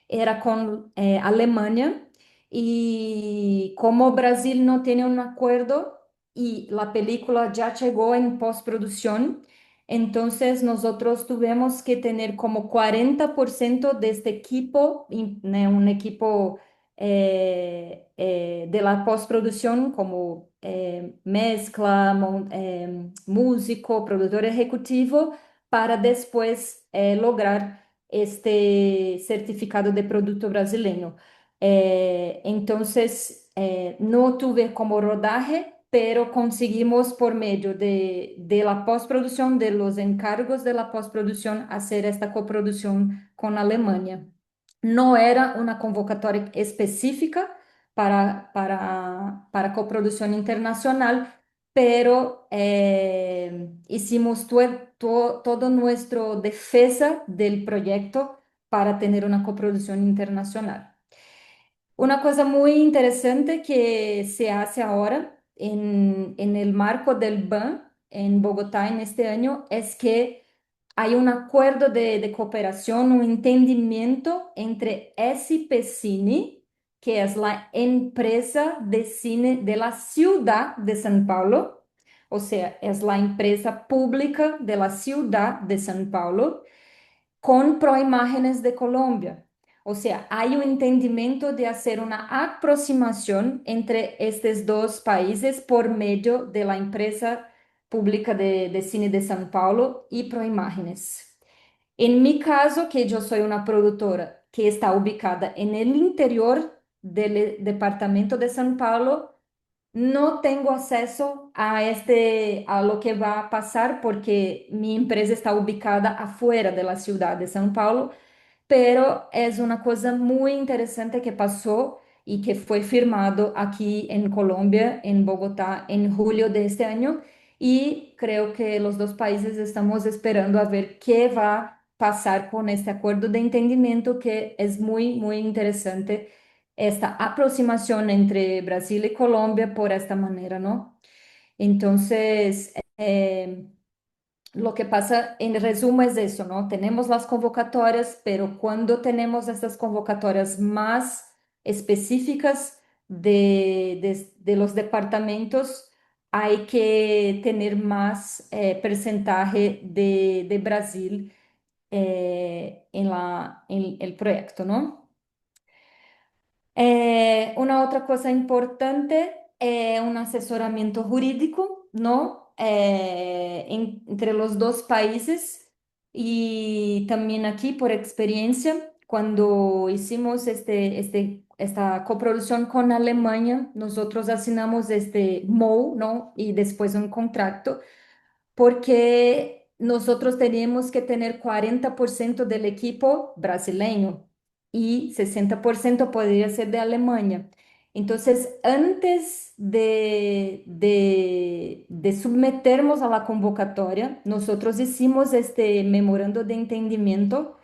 era con Alemania, y como Brasil no tiene un acuerdo y la película ya llegó en postproducción, Entonces nosotros tuvimos que tener como 40% de este equipo, un equipo de la postproducción como mezcla, músico, productor ejecutivo, para después lograr este certificado de producto brasileño. Entonces, no tuve como rodaje, pero conseguimos por medio de la postproducción, de los encargos de la postproducción, hacer esta coproducción con Alemania. No era una convocatoria específica para coproducción internacional, pero hicimos todo nuestro defensa del proyecto para tener una coproducción internacional. Una cosa muy interesante que se hace ahora en el marco del BAN en Bogotá en este año es que hay un acuerdo de cooperación, un entendimiento entre SIP Cine, que es la empresa de cine de la ciudad de São Paulo, o sea, es la empresa pública de la ciudad de São Paulo, con Proimágenes de Colombia. O sea, hay un entendimiento de hacer una aproximación entre estos dos países por medio de la empresa pública de cine de São Paulo y Proimágenes. En mi caso, que yo soy una productora que está ubicada en el interior del departamento de São Paulo, no tengo acceso a lo que va a pasar porque mi empresa está ubicada afuera de la ciudad de São Paulo, pero es una cosa muy interesante que pasó y que fue firmado aquí en Colombia, en Bogotá, en julio de este año. Y creo que los dos países estamos esperando a ver qué va a pasar con este acuerdo de entendimiento que es muy, muy interesante esta aproximación entre Brasil y Colombia por esta manera, ¿no? Entonces, lo que pasa en resumen es eso, ¿no? Tenemos las convocatorias, pero cuando tenemos estas convocatorias más específicas de los departamentos, hay que tener más porcentaje de Brasil en el proyecto, ¿no? Una otra cosa importante es un asesoramiento jurídico, ¿no? Entre los dos países y también aquí por experiencia, cuando hicimos esta coproducción con Alemania, nosotros asignamos este MOU, ¿no? Y después un contrato porque nosotros teníamos que tener 40% del equipo brasileño y 60% podría ser de Alemania. Entonces, antes de someternos a la convocatoria, nosotros hicimos este memorando de entendimiento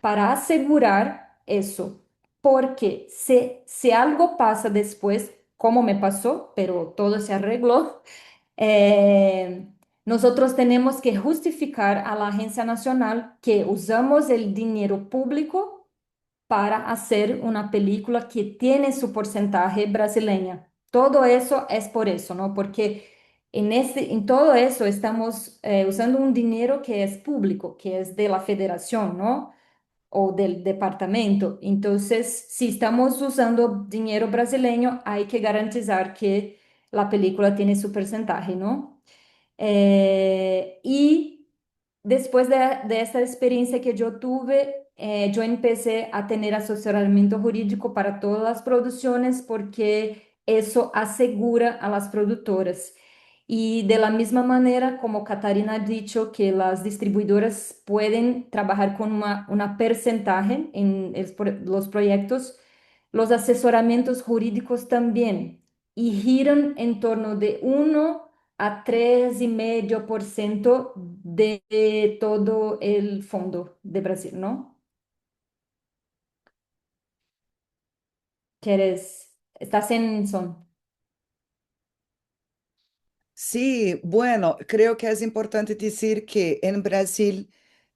para asegurar eso, porque si algo pasa después, como me pasó, pero todo se arregló, eh, nosotros tenemos que justificar a la Agencia Nacional que usamos el dinero público para hacer una película que tiene su porcentaje brasileña. Todo eso es por eso, ¿no? Porque en todo eso estamos usando un dinero que es público, que es de la federación, ¿no? O del departamento. Entonces, si estamos usando dinero brasileño, hay que garantizar que la película tiene su porcentaje, ¿no? Y después de esta experiencia que yo tuve, yo empecé a tener asesoramiento jurídico para todas las producciones porque eso asegura a las productoras. Y de la misma manera, como Catarina ha dicho, que las distribuidoras pueden trabajar con una porcentaje en los proyectos, los asesoramientos jurídicos también, y giran en torno de 1 a 3,5% de todo el fondo de Brasil, ¿no? ¿Quieres? ¿Estás en son? Sí, bueno, creo que es importante decir que en Brasil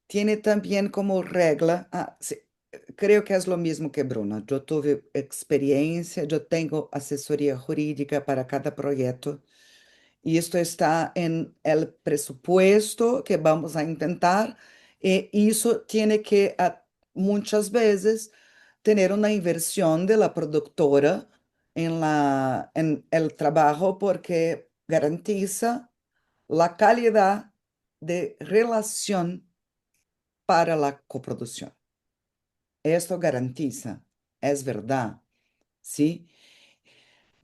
tiene también como regla, sí, creo que es lo mismo que Bruna. Yo tuve experiencia, yo tengo asesoría jurídica para cada proyecto y esto está en el presupuesto que vamos a intentar. Y eso tiene que muchas veces tener una inversión de la productora en el trabajo porque garantiza la calidad de relación para la coproducción. Esto garantiza, es verdad, ¿sí?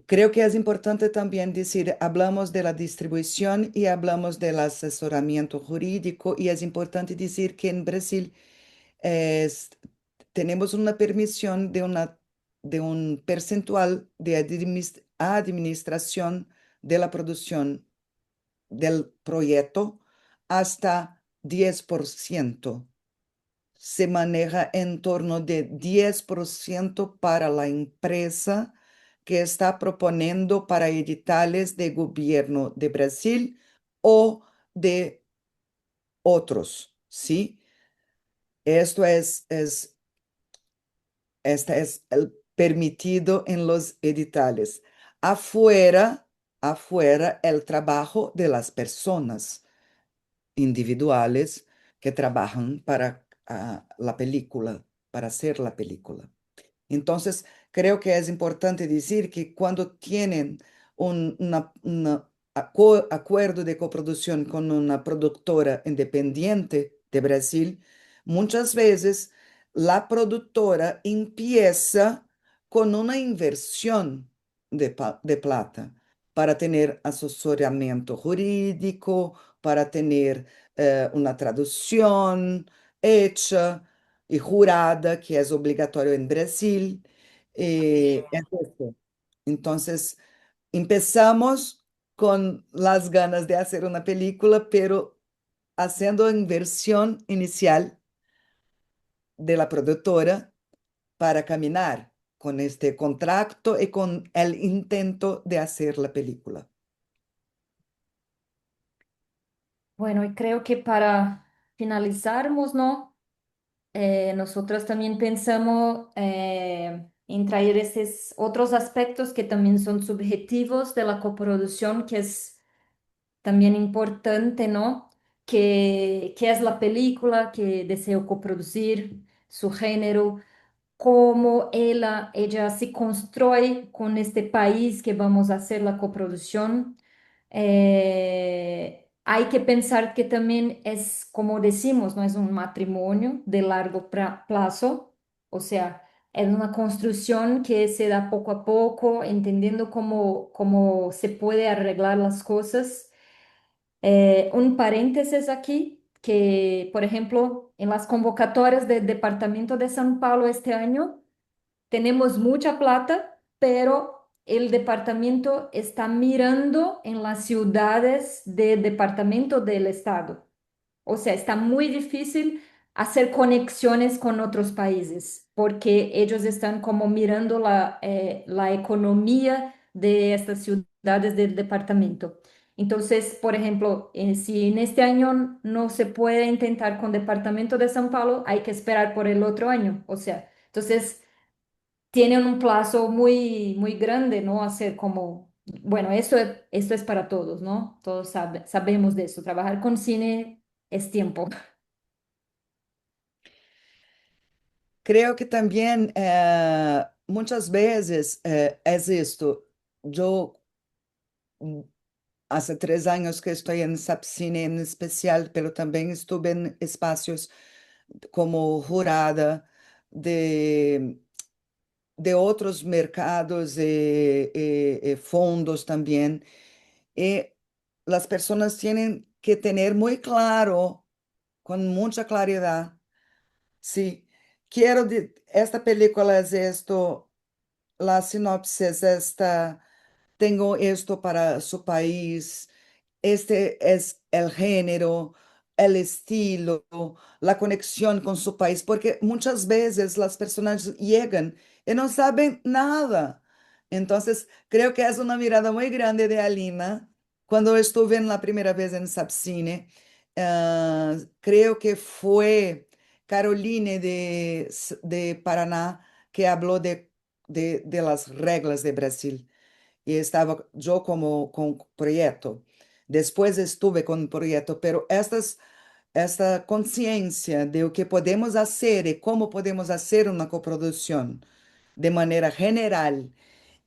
Creo que es importante también decir, hablamos de la distribución y hablamos del asesoramiento jurídico y es importante decir que en Brasil es- tenemos una permisión de un percentual de administración de la producción del proyecto hasta 10%. Se maneja en torno de 10% para la empresa que está proponiendo para editales de gobierno de Brasil o de otros, ¿sí? Esto este es el permitido en los editales. Afuera, afuera el trabajo de las personas individuales que trabajan para la película, para hacer la película. Entonces, creo que es importante decir que cuando tienen un acuerdo de coproducción con una productora independiente de Brasil, muchas veces la productora empieza con una inversión de plata para tener asesoramiento jurídico, para tener una traducción hecha y jurada, que es obligatorio en Brasil. Es esto. Entonces, empezamos con las ganas de hacer una película, pero haciendo inversión inicial de la productora para caminar con este contrato y con el intento de hacer la película. Bueno, y creo que para finalizarmos, ¿no? Nosotros también pensamos en traer esos otros aspectos que también son subjetivos de la coproducción, que es también importante, ¿no? Que es la película que deseo coproducir, su género, cómo ella se construye con este país que vamos a hacer la coproducción. Hay que pensar que también es, como decimos, no es un matrimonio de largo plazo, o sea, es una construcción que se da poco a poco, entendiendo cómo se puede arreglar las cosas. Un paréntesis aquí, que por ejemplo, en las convocatorias del Departamento de São Paulo este año, tenemos mucha plata, pero el departamento está mirando en las ciudades del departamento del estado. O sea, está muy difícil hacer conexiones con otros países porque ellos están como mirando la economía de estas ciudades del departamento. Entonces, por ejemplo, si en este año no se puede intentar con departamento de São Paulo, hay que esperar por el otro año. O sea, entonces tienen un plazo muy grande, ¿no? Hacer como, bueno, esto es para todos, ¿no? Todos sabemos de eso. Trabajar con cine es tiempo. Creo que también muchas veces es esto. Yo hace 3 años que estoy en Sapcine en especial, pero también estuve en espacios como jurada de, de otros mercados y fondos también. Y las personas tienen que tener muy claro, con mucha claridad, si quiero, esta película es esto, la sinopsis es esta, tengo esto para su país, este es el género, el estilo, la conexión con su país, porque muchas veces las personas llegan y no saben nada. Entonces, creo que es una mirada muy grande de Alina. Cuando estuve en la primera vez en Sapcine, creo que fue Caroline de Paraná que habló de las reglas de Brasil. Y estaba yo como con proyecto. Después estuve con un proyecto, pero esta conciencia de lo que podemos hacer y cómo podemos hacer una coproducción de manera general,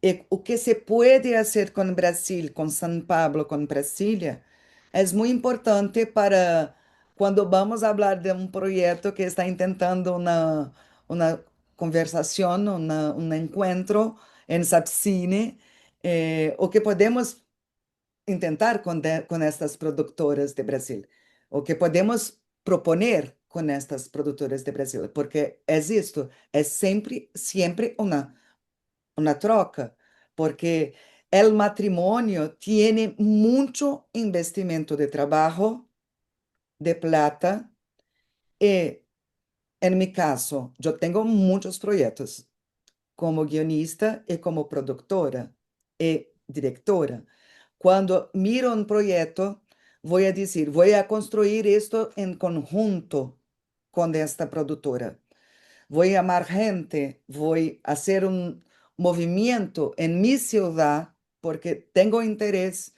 y o que se puede hacer con Brasil, con São Paulo, con Brasília, es muy importante para cuando vamos a hablar de un proyecto que está intentando una conversación, un encuentro en Sapcine, o que podemos intentar con estas productoras de Brasil, o que podemos proponer con estas productoras de Brasil, porque es esto, es siempre una troca, porque el matrimonio tiene mucho investimento de trabajo, de plata, y en mi caso, yo tengo muchos proyectos como guionista y como productora y directora. Cuando miro un proyecto, voy a decir, voy a construir esto en conjunto con esta productora. Voy a llamar gente, voy a hacer un movimiento en mi ciudad porque tengo interés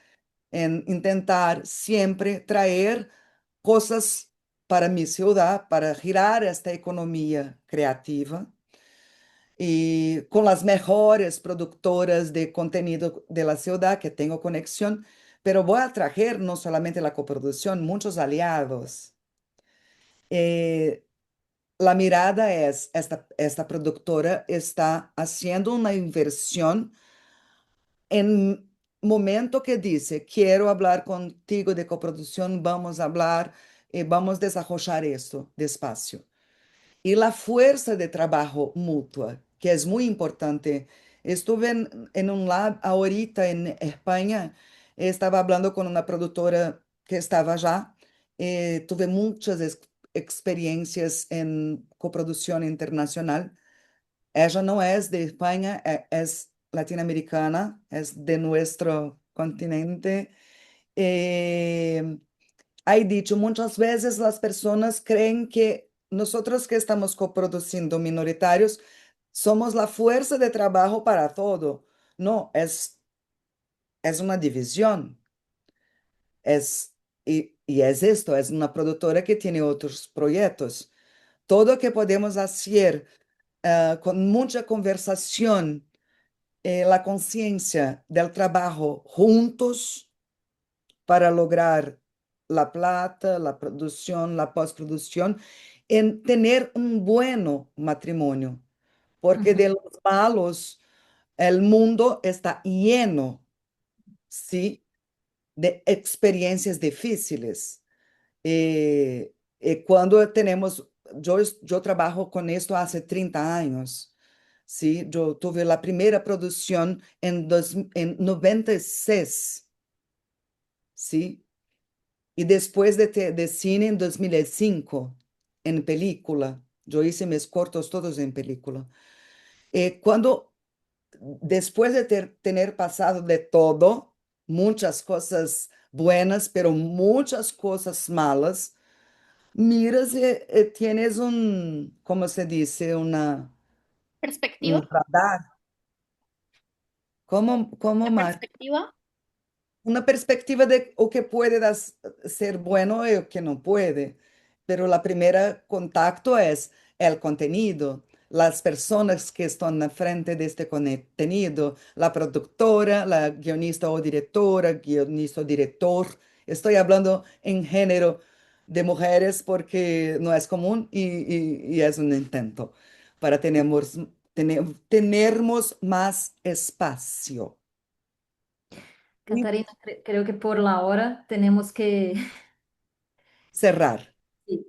en intentar siempre traer cosas para mi ciudad, para girar esta economía creativa y con las mejores productoras de contenido de la ciudad que tengo conexión, pero voy a traer no solamente la coproducción, muchos aliados. Eh, la mirada es, esta productora está haciendo una inversión en momento que dice, quiero hablar contigo de coproducción, vamos a hablar y vamos a desarrollar esto despacio. Y la fuerza de trabajo mutua, que es muy importante. Estuve en un lab ahorita en España, estaba hablando con una productora que estaba allá, tuve muchas experiencias en coproducción internacional. Ella no es de España, es latinoamericana, es de nuestro continente. Eh, Hay dicho, muchas veces las personas creen que nosotros que estamos coproduciendo minoritarios somos la fuerza de trabajo para todo. No, es una división. Es, y es esto, es una productora que tiene otros proyectos. Todo que podemos hacer con mucha conversación, la conciencia del trabajo juntos para lograr la plata, la producción, la postproducción, en tener un buen matrimonio, porque Ujú. de los malos el mundo está lleno, ¿sí? De experiencias difíciles. Cuando tenemos, yo trabajo con esto hace 30 años, ¿sí? Yo tuve la primera producción en 96, ¿sí? Y después de cine en 2005 en película. Yo hice mis cortos todos en película. Cuando, después de tener pasado de todo, muchas cosas buenas, pero muchas cosas malas, miras y tienes ¿cómo se dice? Un Perspectiva, radar. ¿Cómo, de Mar? perspectiva, Una perspectiva de o que puede ser bueno y o que no puede, pero la primera contacto es el contenido, las personas que están al frente de este contenido, la productora, la guionista o directora, guionista o director. Estoy hablando en género de mujeres porque no es común y es un intento para tenermos más espacio. Catarina, creo que por la hora tenemos que Cerrar. sí,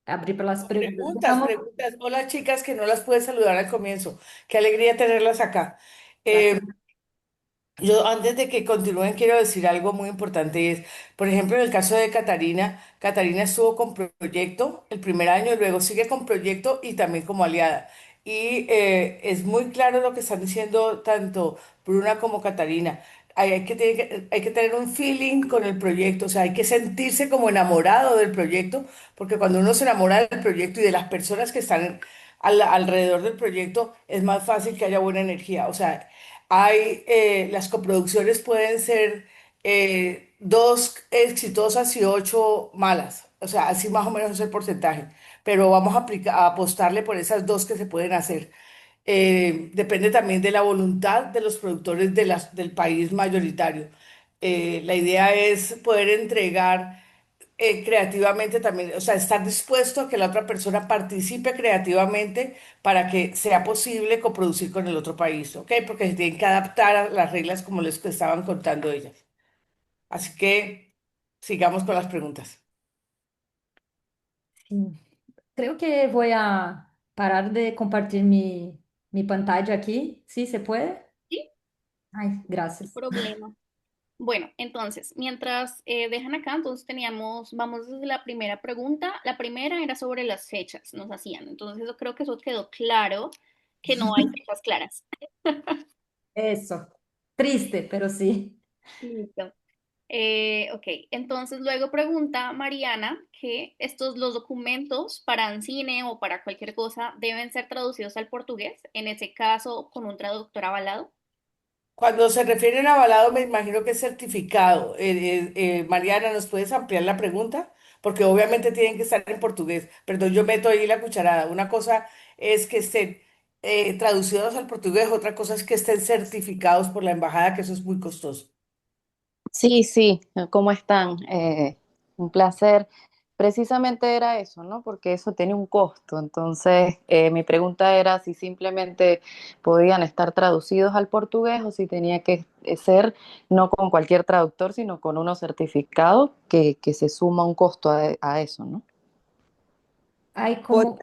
abrir para las preguntas. Preguntas, Dejamos, preguntas. Hola chicas que no las pude saludar al comienzo. Qué alegría tenerlas acá. claro. Eh, yo antes de que continúen quiero decir algo muy importante y es, por ejemplo, en el caso de Catarina, Catarina estuvo con proyecto el primer año, luego sigue con proyecto y también como aliada. Y es muy claro lo que están diciendo tanto Bruna como Catarina. Hay que tener un feeling con el proyecto, o sea, hay que sentirse como enamorado del proyecto, porque cuando uno se enamora del proyecto y de las personas que están alrededor del proyecto, es más fácil que haya buena energía. O sea, las coproducciones pueden ser dos exitosas y ocho malas. O sea, así más o menos es el porcentaje. Pero vamos a apostarle por esas dos que se pueden hacer. Depende también de la voluntad de los productores del país mayoritario. La idea es poder entregar creativamente también, o sea, estar dispuesto a que la otra persona participe creativamente para que sea posible coproducir con el otro país, ¿ok? Porque se tienen que adaptar a las reglas como les estaban contando ellas. Así que sigamos con las preguntas. Sí. Creo que voy a parar de compartir mi pantalla aquí. ¿Sí se puede? Sí, Ay, no hay gracias. problema. Bueno, entonces, mientras dejan acá, entonces teníamos, vamos desde la primera pregunta. La primera era sobre las fechas, nos hacían. Entonces, yo creo que eso quedó claro, que no hay fechas claras. Eso. Triste, pero sí. Listo. Ok, entonces luego pregunta Mariana que los documentos para cine o para cualquier cosa deben ser traducidos al portugués, en ese caso con un traductor avalado. Cuando se refieren a avalado, me imagino que es certificado. Mariana, ¿nos puedes ampliar la pregunta? Porque obviamente tienen que estar en portugués. Perdón, yo meto ahí la cucharada. Una cosa es que estén traducidos al portugués, otra cosa es que estén certificados por la embajada, que eso es muy costoso. Sí, sí, ¿cómo están? Un placer. Precisamente era eso, ¿no? Porque eso tiene un costo. Entonces, mi pregunta era si simplemente podían estar traducidos al portugués o si tenía que ser no con cualquier traductor, sino con uno certificado que se suma un costo a eso, ¿no? Hay Por, como...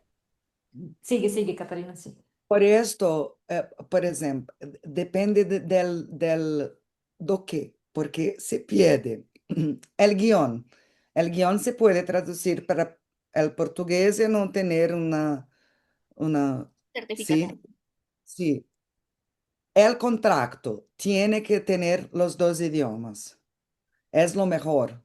Sigue, sigue, Catarina, sí. por esto, por exemplo, depende do quê, porque se pierde el guión. El guión se puede traducir para el portugués y no tener una, sí, Certificación. sí. El contrato tiene que tener los dos idiomas. Es lo mejor.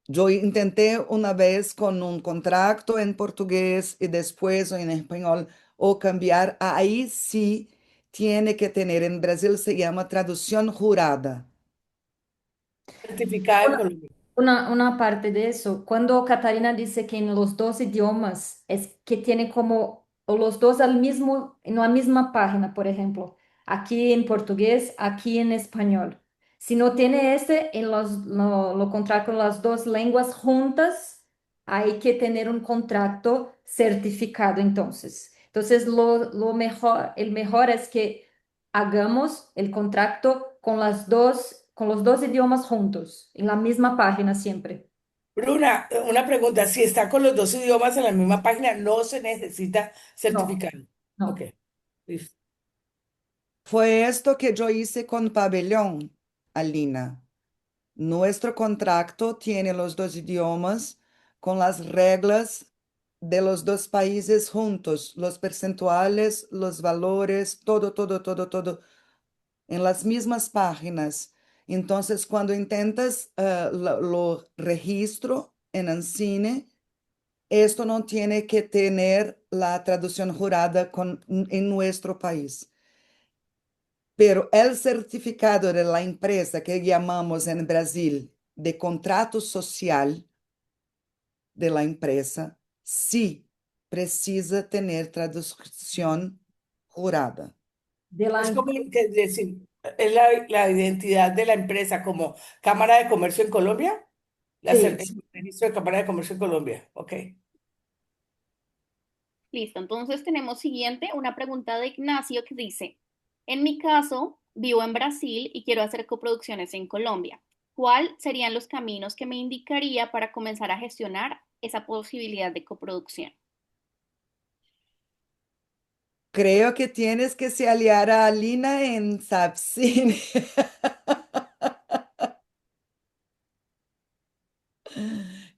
Yo intenté una vez con un contrato en portugués y después en español o cambiar. Ahí sí tiene que tener, en Brasil se llama traducción jurada. Certificada en Colombia. Una parte de eso, cuando Catarina dice que en los dos idiomas es que tiene como o los dos al mismo, en la misma página, por ejemplo, aquí en portugués, aquí en español. Si no tiene ese, en lo contrario, con las dos lenguas juntas, hay que tener un contrato certificado entonces. Entonces, lo mejor, el mejor es que hagamos el contrato con los dos idiomas juntos, en la misma página siempre. Bruna, una pregunta. Si está con los dos idiomas en la misma página, no se necesita No, certificado. Ok, no. listo. Fue esto que yo hice con Pabellón, Alina. Nuestro contrato tiene los dos idiomas con las reglas de los dos países juntos, los percentuales, los valores, todo, todo, todo, todo en las mismas páginas. Entonces, cuando intentas lo registro en Ancine, esto no tiene que tener la traducción jurada en nuestro país. Pero el certificado de la empresa que llamamos en Brasil de contrato social de la empresa, sí precisa tener traducción jurada. De la Es como empresa, decir, es la identidad de la empresa como Cámara de Comercio en Colombia, sí. el registro de Cámara de Comercio en Colombia. Ok. Listo, entonces tenemos siguiente una pregunta de Ignacio que dice, en mi caso, vivo en Brasil y quiero hacer coproducciones en Colombia. ¿Cuáles serían los caminos que me indicaría para comenzar a gestionar esa posibilidad de coproducción? Creo que tienes que se aliar a Alina en Sapcine,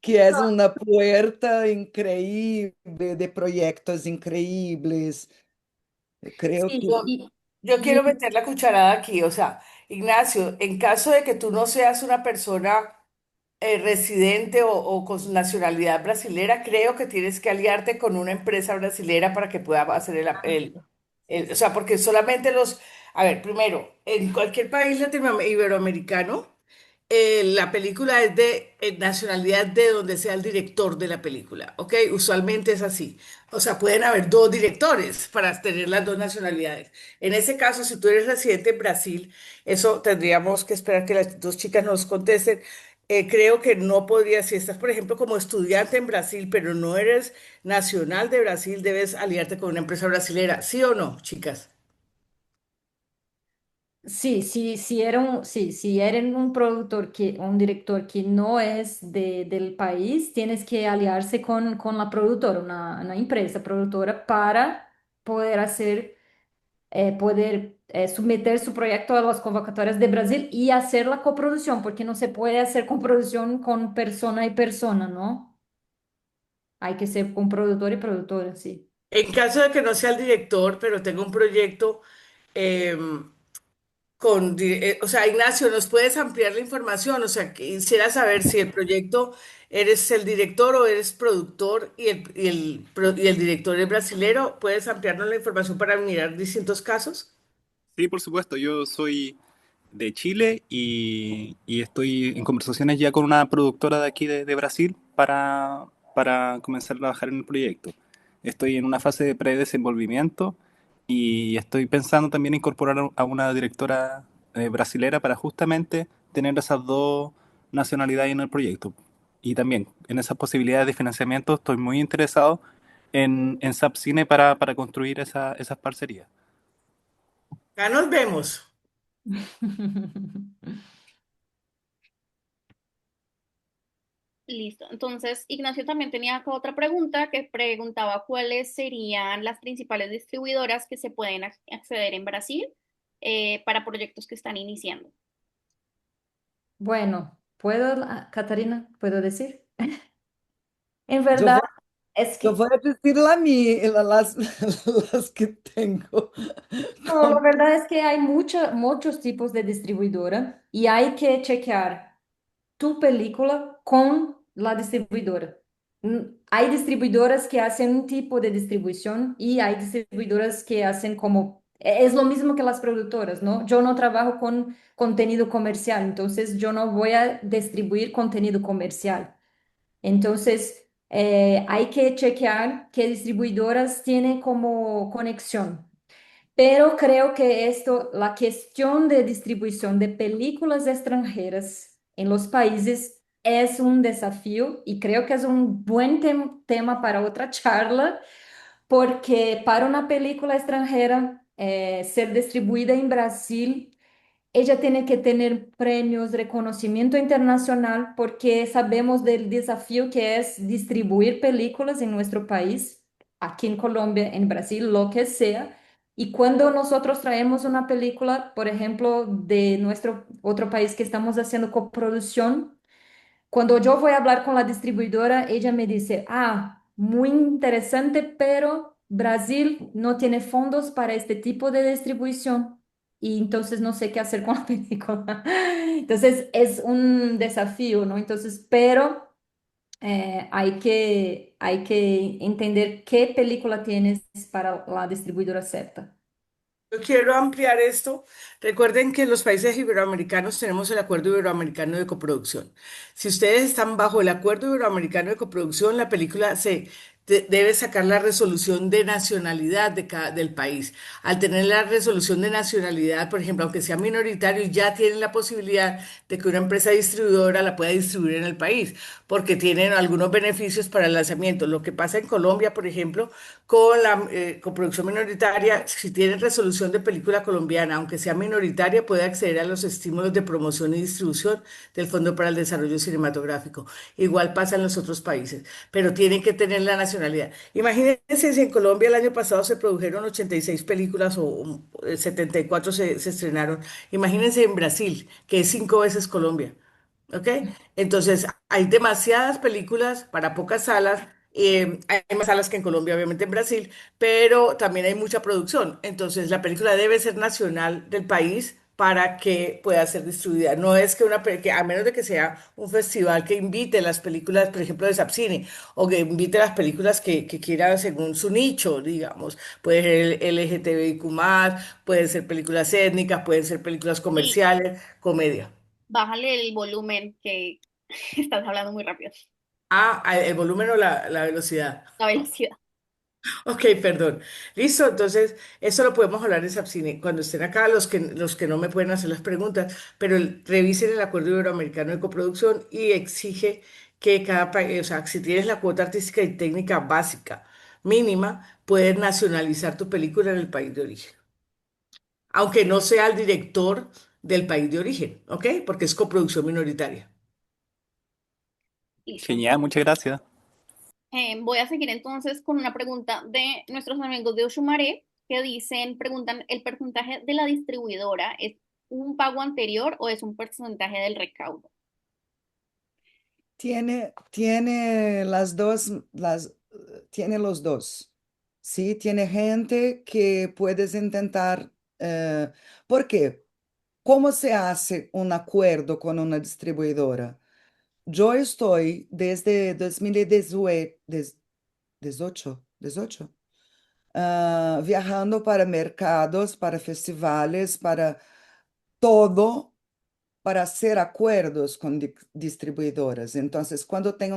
que es una puerta increíble de proyectos increíbles. Creo Sí, que Yo, yo quiero meter la cucharada aquí. O sea, Ignacio, en caso de que tú no seas una persona residente o con su nacionalidad brasilera, creo que tienes que aliarte con una empresa brasilera para que pueda hacer o sea, porque solamente a ver, primero, en cualquier país latinoamericano, iberoamericano, La película es de nacionalidad de donde sea el director de la película, ¿ok? Usualmente es así. O sea, pueden haber dos directores para tener las dos nacionalidades. En ese caso, si tú eres residente en Brasil, eso tendríamos que esperar que las dos chicas nos contesten. Creo que no podría, si estás, por ejemplo, como estudiante en Brasil, pero no eres nacional de Brasil, debes aliarte con una empresa brasilera, ¿sí o no, chicas? Sí, sí, si eres un productor un director que no es del país, tienes que aliarse con la productora, una empresa productora para poder someter su proyecto a las convocatorias de Brasil y hacer la coproducción, porque no se puede hacer coproducción con persona y persona, ¿no? Hay que ser con productor y productora, sí. En caso de que no sea el director, pero tenga un proyecto, em, o sea, Ignacio, ¿nos puedes ampliar la información? O sea, quisiera saber si el proyecto eres el director o eres productor y el director es brasilero. ¿Puedes ampliarnos la información para mirar distintos casos? Sí, por supuesto, yo soy de Chile y estoy en conversaciones ya con una productora de aquí de Brasil para comenzar a trabajar en el proyecto. Estoy en una fase de predesenvolvimiento y estoy pensando también incorporar a una directora brasilera para justamente tener esas dos nacionalidades en el proyecto. Y también en esas posibilidades de financiamiento estoy muy interesado en Sapcine para construir esas parcerías. Ya nos vemos. Listo. Entonces, Ignacio también tenía acá otra pregunta que preguntaba cuáles serían las principales distribuidoras que se pueden acceder en Brasil para proyectos que están iniciando. Bueno, Catarina, ¿puedo decir? En Yo verdad, voy, es yo que voy a decir las, las que tengo. no, la verdad es que hay muchos tipos de distribuidora y hay que chequear tu película con la distribuidora. Hay distribuidoras que hacen un tipo de distribución y hay distribuidoras que hacen como, es lo mismo que las productoras, ¿no? Yo no trabajo con contenido comercial, entonces yo no voy a distribuir contenido comercial. Entonces, hay que chequear qué distribuidoras tienen como conexión. Pero creo que la cuestión de distribución de películas extranjeras en los países es un desafío y creo que es un buen tema para otra charla, porque para una película extranjera ser distribuida en Brasil, ella tiene que tener premios, reconocimiento internacional, porque sabemos del desafío que es distribuir películas en nuestro país, aquí en Colombia, en Brasil, lo que sea. Y cuando nosotros traemos una película, por ejemplo, de nuestro otro país que estamos haciendo coproducción, cuando yo voy a hablar con la distribuidora, ella me dice, muy interesante, pero Brasil no tiene fondos para este tipo de distribución y entonces no sé qué hacer con la película. Entonces es un desafío, ¿no? Entonces, pero hay que entender qué película tienes para la distribuidora certa. Yo quiero ampliar esto. Recuerden que en los países iberoamericanos tenemos el Acuerdo Iberoamericano de Coproducción. Si ustedes están bajo el Acuerdo Iberoamericano de Coproducción, la película debe sacar la resolución de nacionalidad del país. Al tener la resolución de nacionalidad, por ejemplo, aunque sea minoritario, ya tienen la posibilidad de que una empresa distribuidora la pueda distribuir en el país, porque tienen algunos beneficios para el lanzamiento. Lo que pasa en Colombia, por ejemplo, con la coproducción minoritaria, si tiene resolución de película colombiana, aunque sea minoritaria, puede acceder a los estímulos de promoción y distribución del Fondo para el Desarrollo Cinematográfico. Igual pasa en los otros países, pero tienen que tener la nacionalidad. Imagínense si en Colombia el año pasado se produjeron 86 películas o 74 se estrenaron. Imagínense en Brasil, que es 5 veces Colombia. ¿Ok? Entonces, hay demasiadas películas para pocas salas. Hay más salas que en Colombia, obviamente en Brasil, pero también hay mucha producción. Entonces, la película debe ser nacional del país para que pueda ser distribuida. No es que que a menos de que sea un festival que invite las películas, por ejemplo, de Sapcine, o que invite las películas que quiera según su nicho, digamos. Puede ser LGTBIQ+, pueden ser películas étnicas, pueden ser películas Sí, comerciales, comedia. Bájale el volumen que estás hablando muy rápido, El volumen o la velocidad. la velocidad. Ok, perdón. Listo, entonces eso lo podemos hablar en Sapcine. Cuando estén acá, los que no me pueden hacer las preguntas, pero revisen el Acuerdo Iberoamericano de Coproducción y exige que cada país, o sea, si tienes la cuota artística y técnica básica mínima, puedes nacionalizar tu película en el país de origen, aunque no sea el director del país de origen, ¿ok? Porque es coproducción minoritaria. Listo. Genial, muchas gracias. Voy a seguir entonces con una pregunta de nuestros amigos de Ushumare que dicen, preguntan, ¿el porcentaje de la distribuidora es un pago anterior o es un porcentaje del recaudo? Tiene las dos, tiene los dos. Sí, tiene gente que puedes intentar. ¿Por qué? ¿Cómo se hace un acuerdo con una distribuidora? Yo estoy desde 2018, 18, viajando para mercados, para festivales, para todo para hacer acuerdos con distribuidoras. Entonces, cuando tengo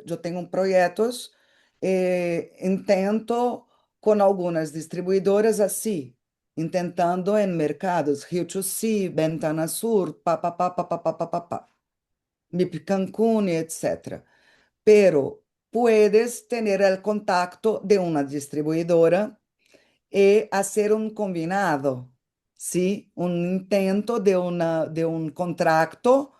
yo tengo proyectos, intento con algunas distribuidoras así, intentando en mercados, Rio to Sea, Ventana Sur, pa, MIP Cancún, etc. Pero puedes tener el contacto de una distribuidora y hacer un combinado, ¿sí? Un intento de un contrato,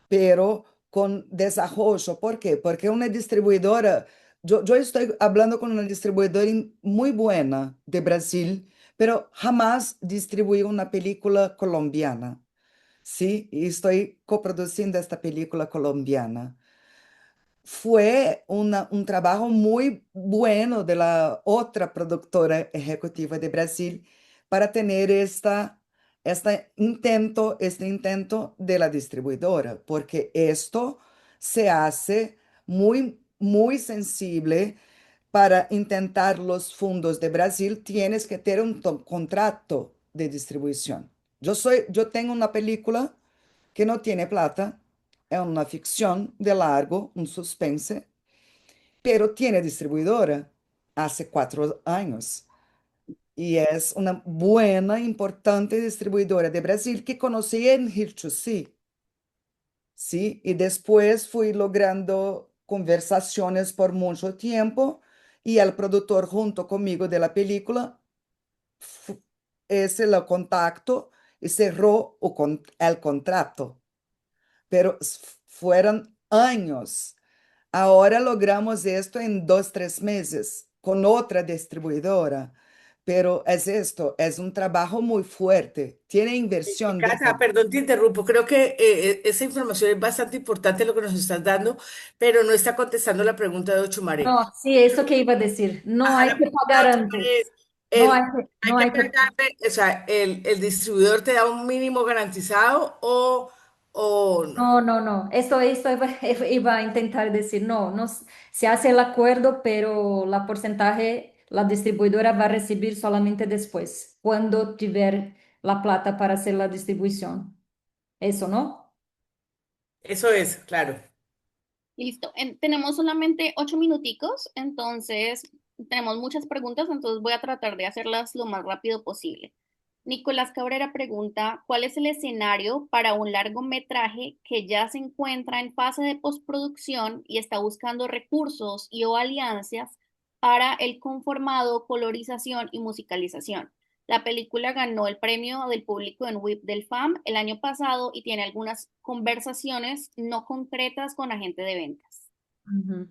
pero con desarrollo. ¿Por qué? Porque una distribuidora, yo estoy hablando con una distribuidora muy buena de Brasil, pero jamás distribuí una película colombiana, ¿sí? Y estoy coproduciendo esta película colombiana. Fue un trabajo muy bueno de la otra productora ejecutiva de Brasil para tener este intento de la distribuidora, porque esto se hace muy sensible para intentar los fondos de Brasil, tienes que tener un contrato de distribución. Yo tengo una película que no tiene plata, es una ficción de largo, un suspense, pero tiene distribuidora hace 4 años. Y es una buena, importante distribuidora de Brasil que conocí en Hirchusí, ¿sí? Y después fui logrando conversaciones por mucho tiempo y el productor junto conmigo de la película, fu- ese lo contacto y cerró el contrato. Pero fueron años. Ahora logramos esto en 2, 3 meses con otra distribuidora, pero es esto, es un trabajo muy fuerte, tiene inversión Cata, desde... perdón, te interrumpo. Creo que esa información es bastante importante lo que nos estás dando, pero no está contestando la pregunta de Ochumare. No, sí, eso que iba a decir. No Ajá, hay la que pregunta de pagar Ochumare es, antes. No hay ¿hay no que hay que... pagarle, o sea, el distribuidor te da un mínimo garantizado o no? No, no, no. Esto iba, iba a intentar decir, no, no se hace el acuerdo, pero la porcentaje la distribuidora va a recibir solamente después, cuando tiver la plata para hacer la distribución. Eso, ¿no? Eso es, claro. Listo. Tenemos solamente 8 minuticos, entonces tenemos muchas preguntas, entonces voy a tratar de hacerlas lo más rápido posible. Nicolás Cabrera pregunta, ¿cuál es el escenario para un largometraje que ya se encuentra en fase de postproducción y está buscando recursos y o alianzas para el conformado, colorización y musicalización? La película ganó el premio del público en WIP del FAM el año pasado y tiene algunas conversaciones no concretas con agente de ventas. Ujú.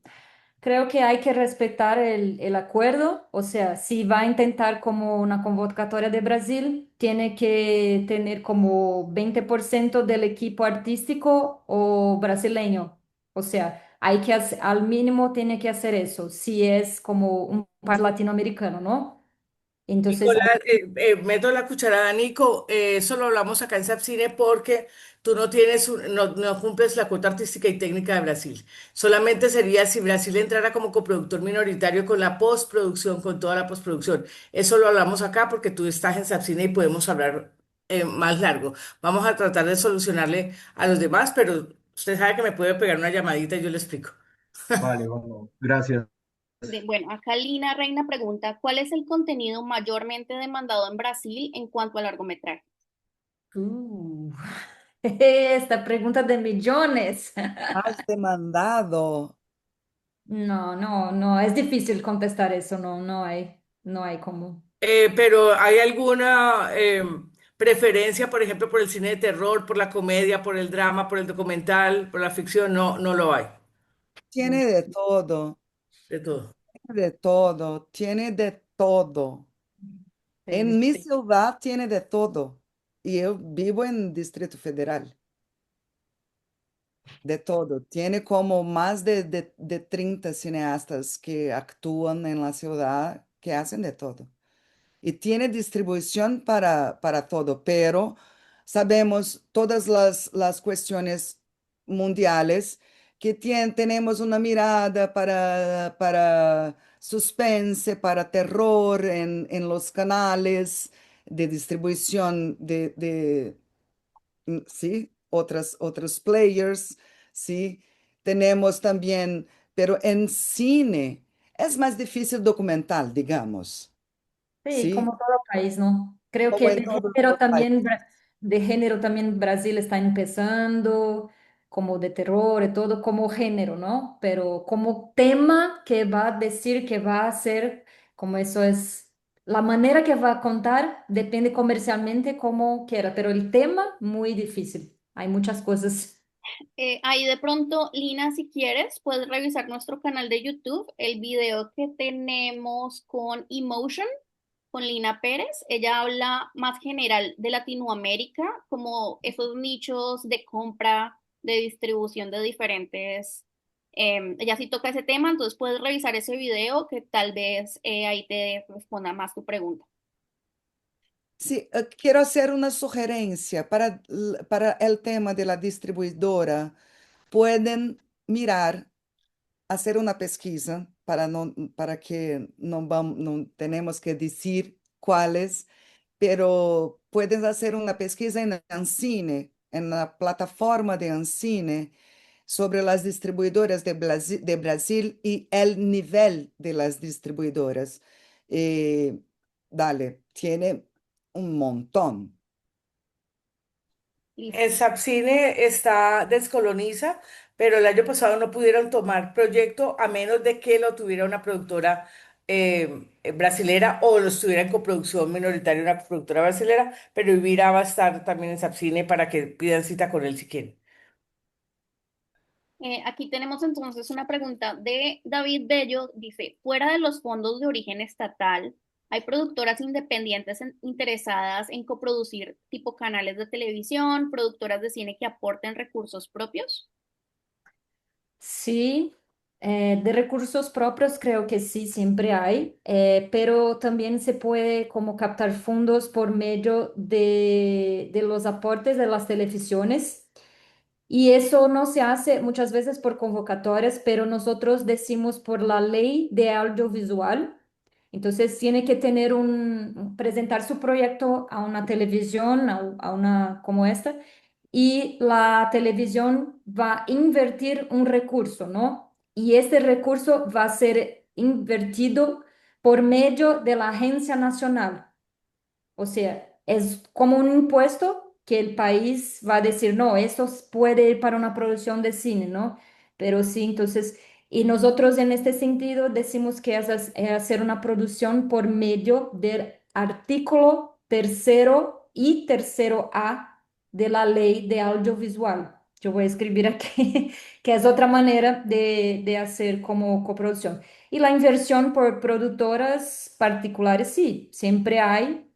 Creo que hay que respetar el acuerdo, o sea, si va a intentar como una convocatoria de Brasil, tiene que tener como 20% del equipo artístico o brasileño, o sea, hay que al mínimo tiene que hacer eso, si es como un país latinoamericano, ¿no? Entonces, Nicolás, meto la cucharada, Nico. Eso lo hablamos acá en Sapcine porque tú no tienes, no cumples la cuota artística y técnica de Brasil. Solamente sería si Brasil entrara como coproductor minoritario con la postproducción, con toda la postproducción. Eso lo hablamos acá porque tú estás en Sapcine y podemos hablar más largo. Vamos a tratar de solucionarle a los demás, pero usted sabe que me puede pegar una llamadita y yo le explico. Vale, bueno, gracias. Bueno, acá Lina Reina pregunta, ¿cuál es el contenido mayormente demandado en Brasil en cuanto a largometraje? Uh, esta pregunta de millones. Has demandado. No, no, no, es difícil contestar eso, no, no hay como. Pero ¿hay alguna preferencia, por ejemplo, por el cine de terror, por la comedia, por el drama, por el documental, por la ficción? No, no lo hay. Tiene de todo, De todo. de todo, tiene de todo. En mi Sí. ciudad tiene de todo. Y yo vivo en Distrito Federal. De todo. Tiene como más de 30 cineastas que actúan en la ciudad que hacen de todo. Y tiene distribución para todo, pero sabemos todas las cuestiones mundiales que tenemos una mirada para suspense, para terror en los canales de distribución ¿sí? Otros players, ¿sí? Tenemos también, pero en cine es más difícil documental, digamos, Sí, ¿sí? como todo país, ¿no? Creo Como que en todos los países. de género también Brasil está empezando, como de terror y todo, como género, ¿no? Pero como tema que va a decir que va a ser, como eso es, la manera que va a contar depende comercialmente como quiera, pero el tema muy difícil. Hay muchas cosas. Ahí de pronto, Lina, si quieres, puedes revisar nuestro canal de YouTube, el video que tenemos con Emotion, con Lina Pérez. Ella habla más general de Latinoamérica, como esos nichos de compra, de distribución de diferentes. Ella sí toca ese tema, entonces puedes revisar ese video que tal vez ahí te responda más tu pregunta. Sí, quiero hacer una sugerencia para el tema de la distribuidora. Pueden mirar, hacer una pesquisa para que no tenemos que decir cuáles, pero pueden hacer una pesquisa en Ancine, en la plataforma de Ancine, sobre las distribuidoras de Brasil y el nivel de las distribuidoras. Eh, Dale, tiene un montón. Listo. En Sapcine está Descoloniza, pero el año pasado no pudieron tomar proyecto a menos de que lo tuviera una productora brasilera o lo estuviera en coproducción minoritaria una productora brasilera, pero Ibira va a estar también en Sapcine para que pidan cita con él si quieren. Aquí tenemos entonces una pregunta de David Bello. Dice, fuera de los fondos de origen estatal, ¿hay productoras independientes interesadas en coproducir tipo canales de televisión, productoras de cine que aporten recursos propios? Sí, de recursos propios creo que sí, siempre hay, pero también se puede como captar fondos por medio de los aportes de las televisiones. Y eso no se hace muchas veces por convocatorias, pero nosotros decimos por la ley de audiovisual. Entonces tiene que tener presentar su proyecto a una televisión, a una como esta, y la televisión va a invertir un recurso, ¿no? Y este recurso va a ser invertido por medio de la Agencia Nacional. O sea, es como un impuesto que el país va a decir, no, esto puede ir para una producción de cine, ¿no? Pero sí, entonces, y nosotros en este sentido decimos que es hacer una producción por medio del artículo tercero y tercero A de la ley de audiovisual. Yo voy a escribir aquí, que es otra manera de hacer como coproducción. Y la inversión por productoras particulares, sí, siempre hay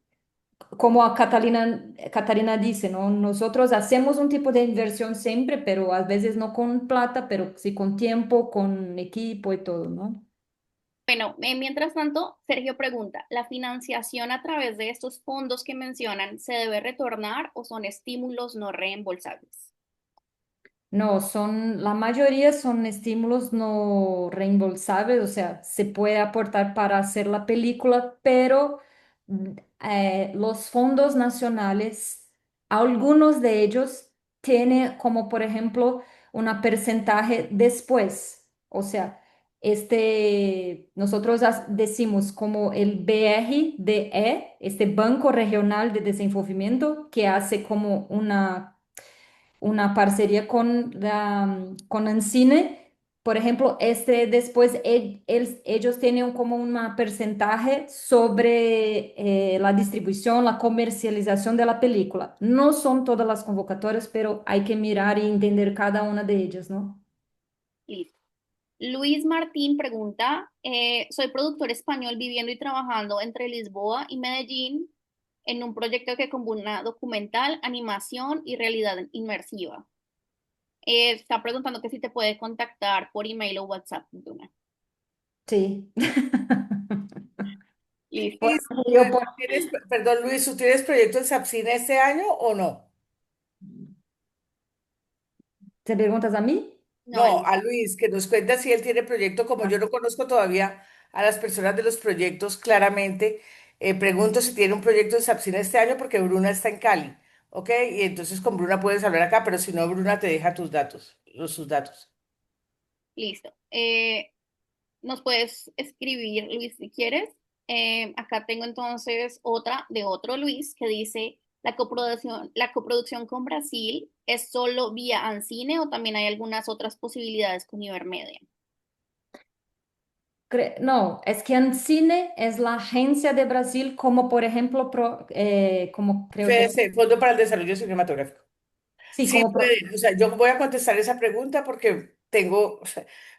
como a Catalina dice, ¿no? Nosotros hacemos un tipo de inversión siempre, pero a veces no con plata, pero sí con tiempo, con equipo y todo, ¿no? Bueno, mientras tanto, Sergio pregunta, ¿la financiación a través de estos fondos que mencionan se debe retornar o son estímulos no reembolsables? No, la mayoría son estímulos no reembolsables, o sea, se puede aportar para hacer la película, pero los fondos nacionales, algunos de ellos tienen como, por ejemplo, una porcentaje después. O sea, nosotros decimos como el BRDE, este Banco Regional de Desenvolvimiento, que hace como una parcería con Ancine. Por ejemplo, después ellos tienen como un porcentaje sobre la distribución, la comercialización de la película. No son todas las convocatorias, pero hay que mirar y entender cada una de ellas, ¿no? Listo. Luis Martín pregunta, soy productor español viviendo y trabajando entre Lisboa y Medellín en un proyecto que combina documental, animación y realidad inmersiva. Está preguntando que si te puede contactar por email o WhatsApp, Duna. Sí. Listo. Luis, Yo por- perdón, Luis, ¿tú tienes proyecto en Sapcine este año o no? ¿Te preguntas a mí? No, No, a Luis, que nos cuenta si él tiene proyecto, como yo no conozco todavía a las personas de los proyectos, claramente, pregunto si tiene un proyecto en Sapcina este año porque Bruna está en Cali, ¿ok? Y entonces con Bruna puedes hablar acá, pero si no, Bruna te deja tus datos, sus datos. listo. Nos puedes escribir, Luis, si quieres. Acá tengo entonces otra de otro Luis que dice, la coproducción con Brasil es solo vía Ancine o también hay algunas otras posibilidades con Ibermedia. No, es que Ancine es la agencia de Brasil, como por ejemplo, como creo que, FEDEC, Fondo para el Desarrollo Cinematográfico. sí, Sí, puede. O sea, yo voy a contestar esa pregunta porque tengo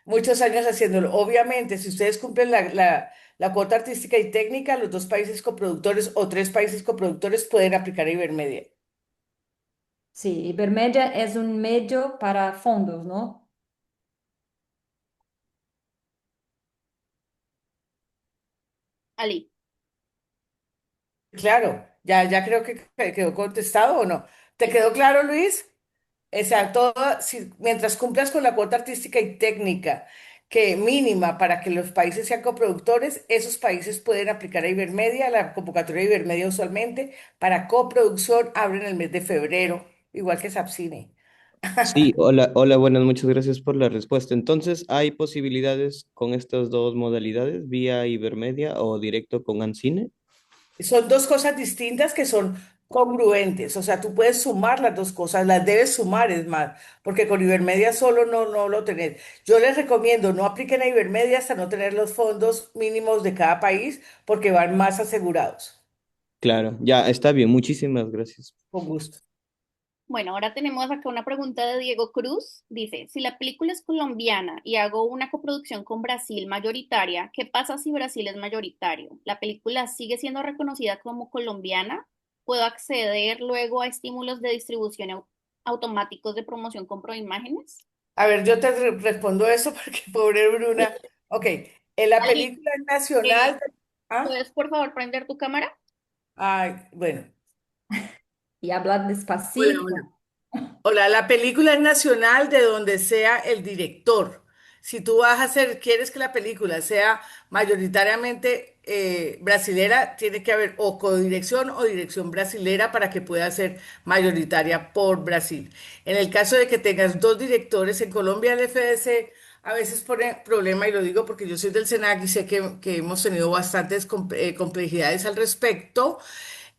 muchos años haciéndolo. Obviamente, si ustedes cumplen la cuota artística y técnica, los dos países coproductores o tres países coproductores pueden aplicar a Ibermedia. sí, Ibermedia es un medio para fondos, ¿no? Ali. Claro, ya creo que quedó contestado o no. ¿Te quedó claro, Luis? O sea, mientras cumplas con la cuota artística y técnica que mínima para que los países sean coproductores, esos países pueden aplicar a Ibermedia. La convocatoria de Ibermedia usualmente para coproducción abre en el mes de febrero, igual que Sapcine. Sí, hola, hola, buenas, muchas gracias por la respuesta. Entonces, ¿hay posibilidades con estas dos modalidades, vía Ibermedia o directo con Ancine? Son dos cosas distintas que son congruentes, o sea, tú puedes sumar las dos cosas, las debes sumar, es más, porque con Ibermedia solo no lo tenés. Yo les recomiendo no apliquen a Ibermedia hasta no tener los fondos mínimos de cada país, porque van más asegurados. Claro, ya está bien, muchísimas gracias. Con gusto. Bueno, ahora tenemos acá una pregunta de Diego Cruz. Dice, si la película es colombiana y hago una coproducción con Brasil mayoritaria, ¿qué pasa si Brasil es mayoritario? ¿La película sigue siendo reconocida como colombiana? ¿Puedo acceder luego a estímulos de distribución automáticos de promoción con proimágenes? A ver, yo te respondo eso porque pobre Bruna. Ok, en la Ali, película eh, nacional. ¿Ah? ¿puedes por favor prender tu cámara? Ay, bueno. Y hablar Hola, despacito. hola. Hola, la película es nacional de donde sea el director. Si tú vas a hacer, quieres que la película sea mayoritariamente brasilera, tiene que haber o codirección o dirección brasilera para que pueda ser mayoritaria por Brasil. En el caso de que tengas dos directores en Colombia, el FDC a veces pone problema, y lo digo porque yo soy del SENAC y sé que hemos tenido bastantes complejidades al respecto.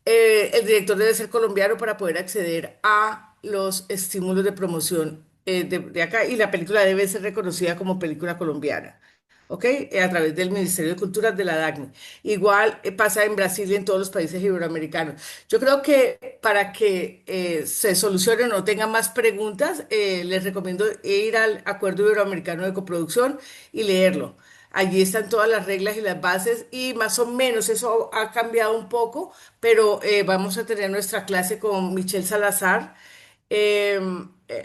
El director debe ser colombiano para poder acceder a los estímulos de promoción de acá y la película debe ser reconocida como película colombiana, ¿ok? A través del Ministerio de Cultura de la DACNI. Igual pasa en Brasil y en todos los países iberoamericanos. Yo creo que para que se solucione o no tengan más preguntas, les recomiendo ir al Acuerdo Iberoamericano de Coproducción y leerlo. Allí están todas las reglas y las bases y más o menos eso ha cambiado un poco, pero vamos a tener nuestra clase con Michelle Salazar.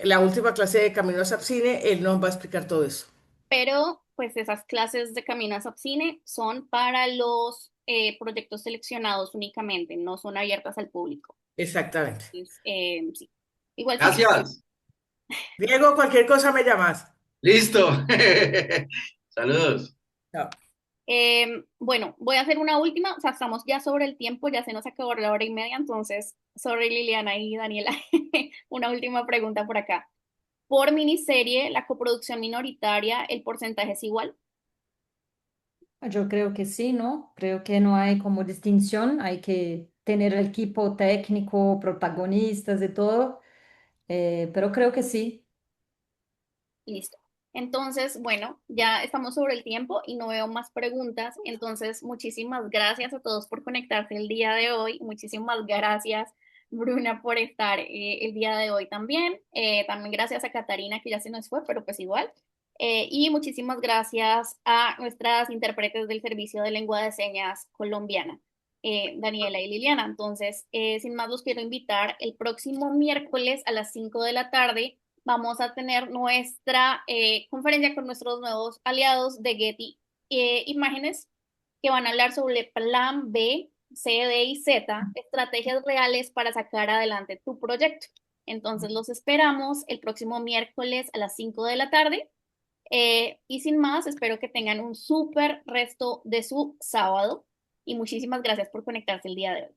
La última clase de Camino a Sapcine, él nos va a explicar todo eso. Pero pues esas clases de Caminas a Cine son para los proyectos seleccionados únicamente, no son abiertas al público. Exactamente. Sí. Igual sí. Gracias. Diego, cualquier cosa me llamas. Listo. Saludos. Chao. Bueno, voy a hacer una última, o sea, estamos ya sobre el tiempo, ya se nos acabó la hora y media, entonces, sorry Liliana y Daniela, una última pregunta por acá. Por miniserie, la coproducción minoritaria, ¿el porcentaje es igual? Yo creo que sí, ¿no? Creo que no hay como distinción, hay que tener el equipo técnico, protagonistas y todo, pero creo que sí. Listo. Entonces, bueno, ya estamos sobre el tiempo y no veo más preguntas. Entonces, muchísimas gracias a todos por conectarse el día de hoy. Muchísimas gracias, Bruna, por estar el día de hoy también. También gracias a Catarina, que ya se nos fue, pero pues igual. Y muchísimas gracias a nuestras intérpretes del Servicio de Lengua de Señas colombiana, Daniela y Liliana. Entonces, sin más, los quiero invitar el próximo miércoles a las 5 de la tarde. Vamos a tener nuestra conferencia con nuestros nuevos aliados de Getty Imágenes, que van a hablar sobre plan B, C, D y Z, estrategias reales para sacar adelante tu proyecto. Entonces los esperamos el próximo miércoles a las 5 de la tarde. Y sin más, espero que tengan un súper resto de su sábado y muchísimas gracias por conectarse el día de hoy.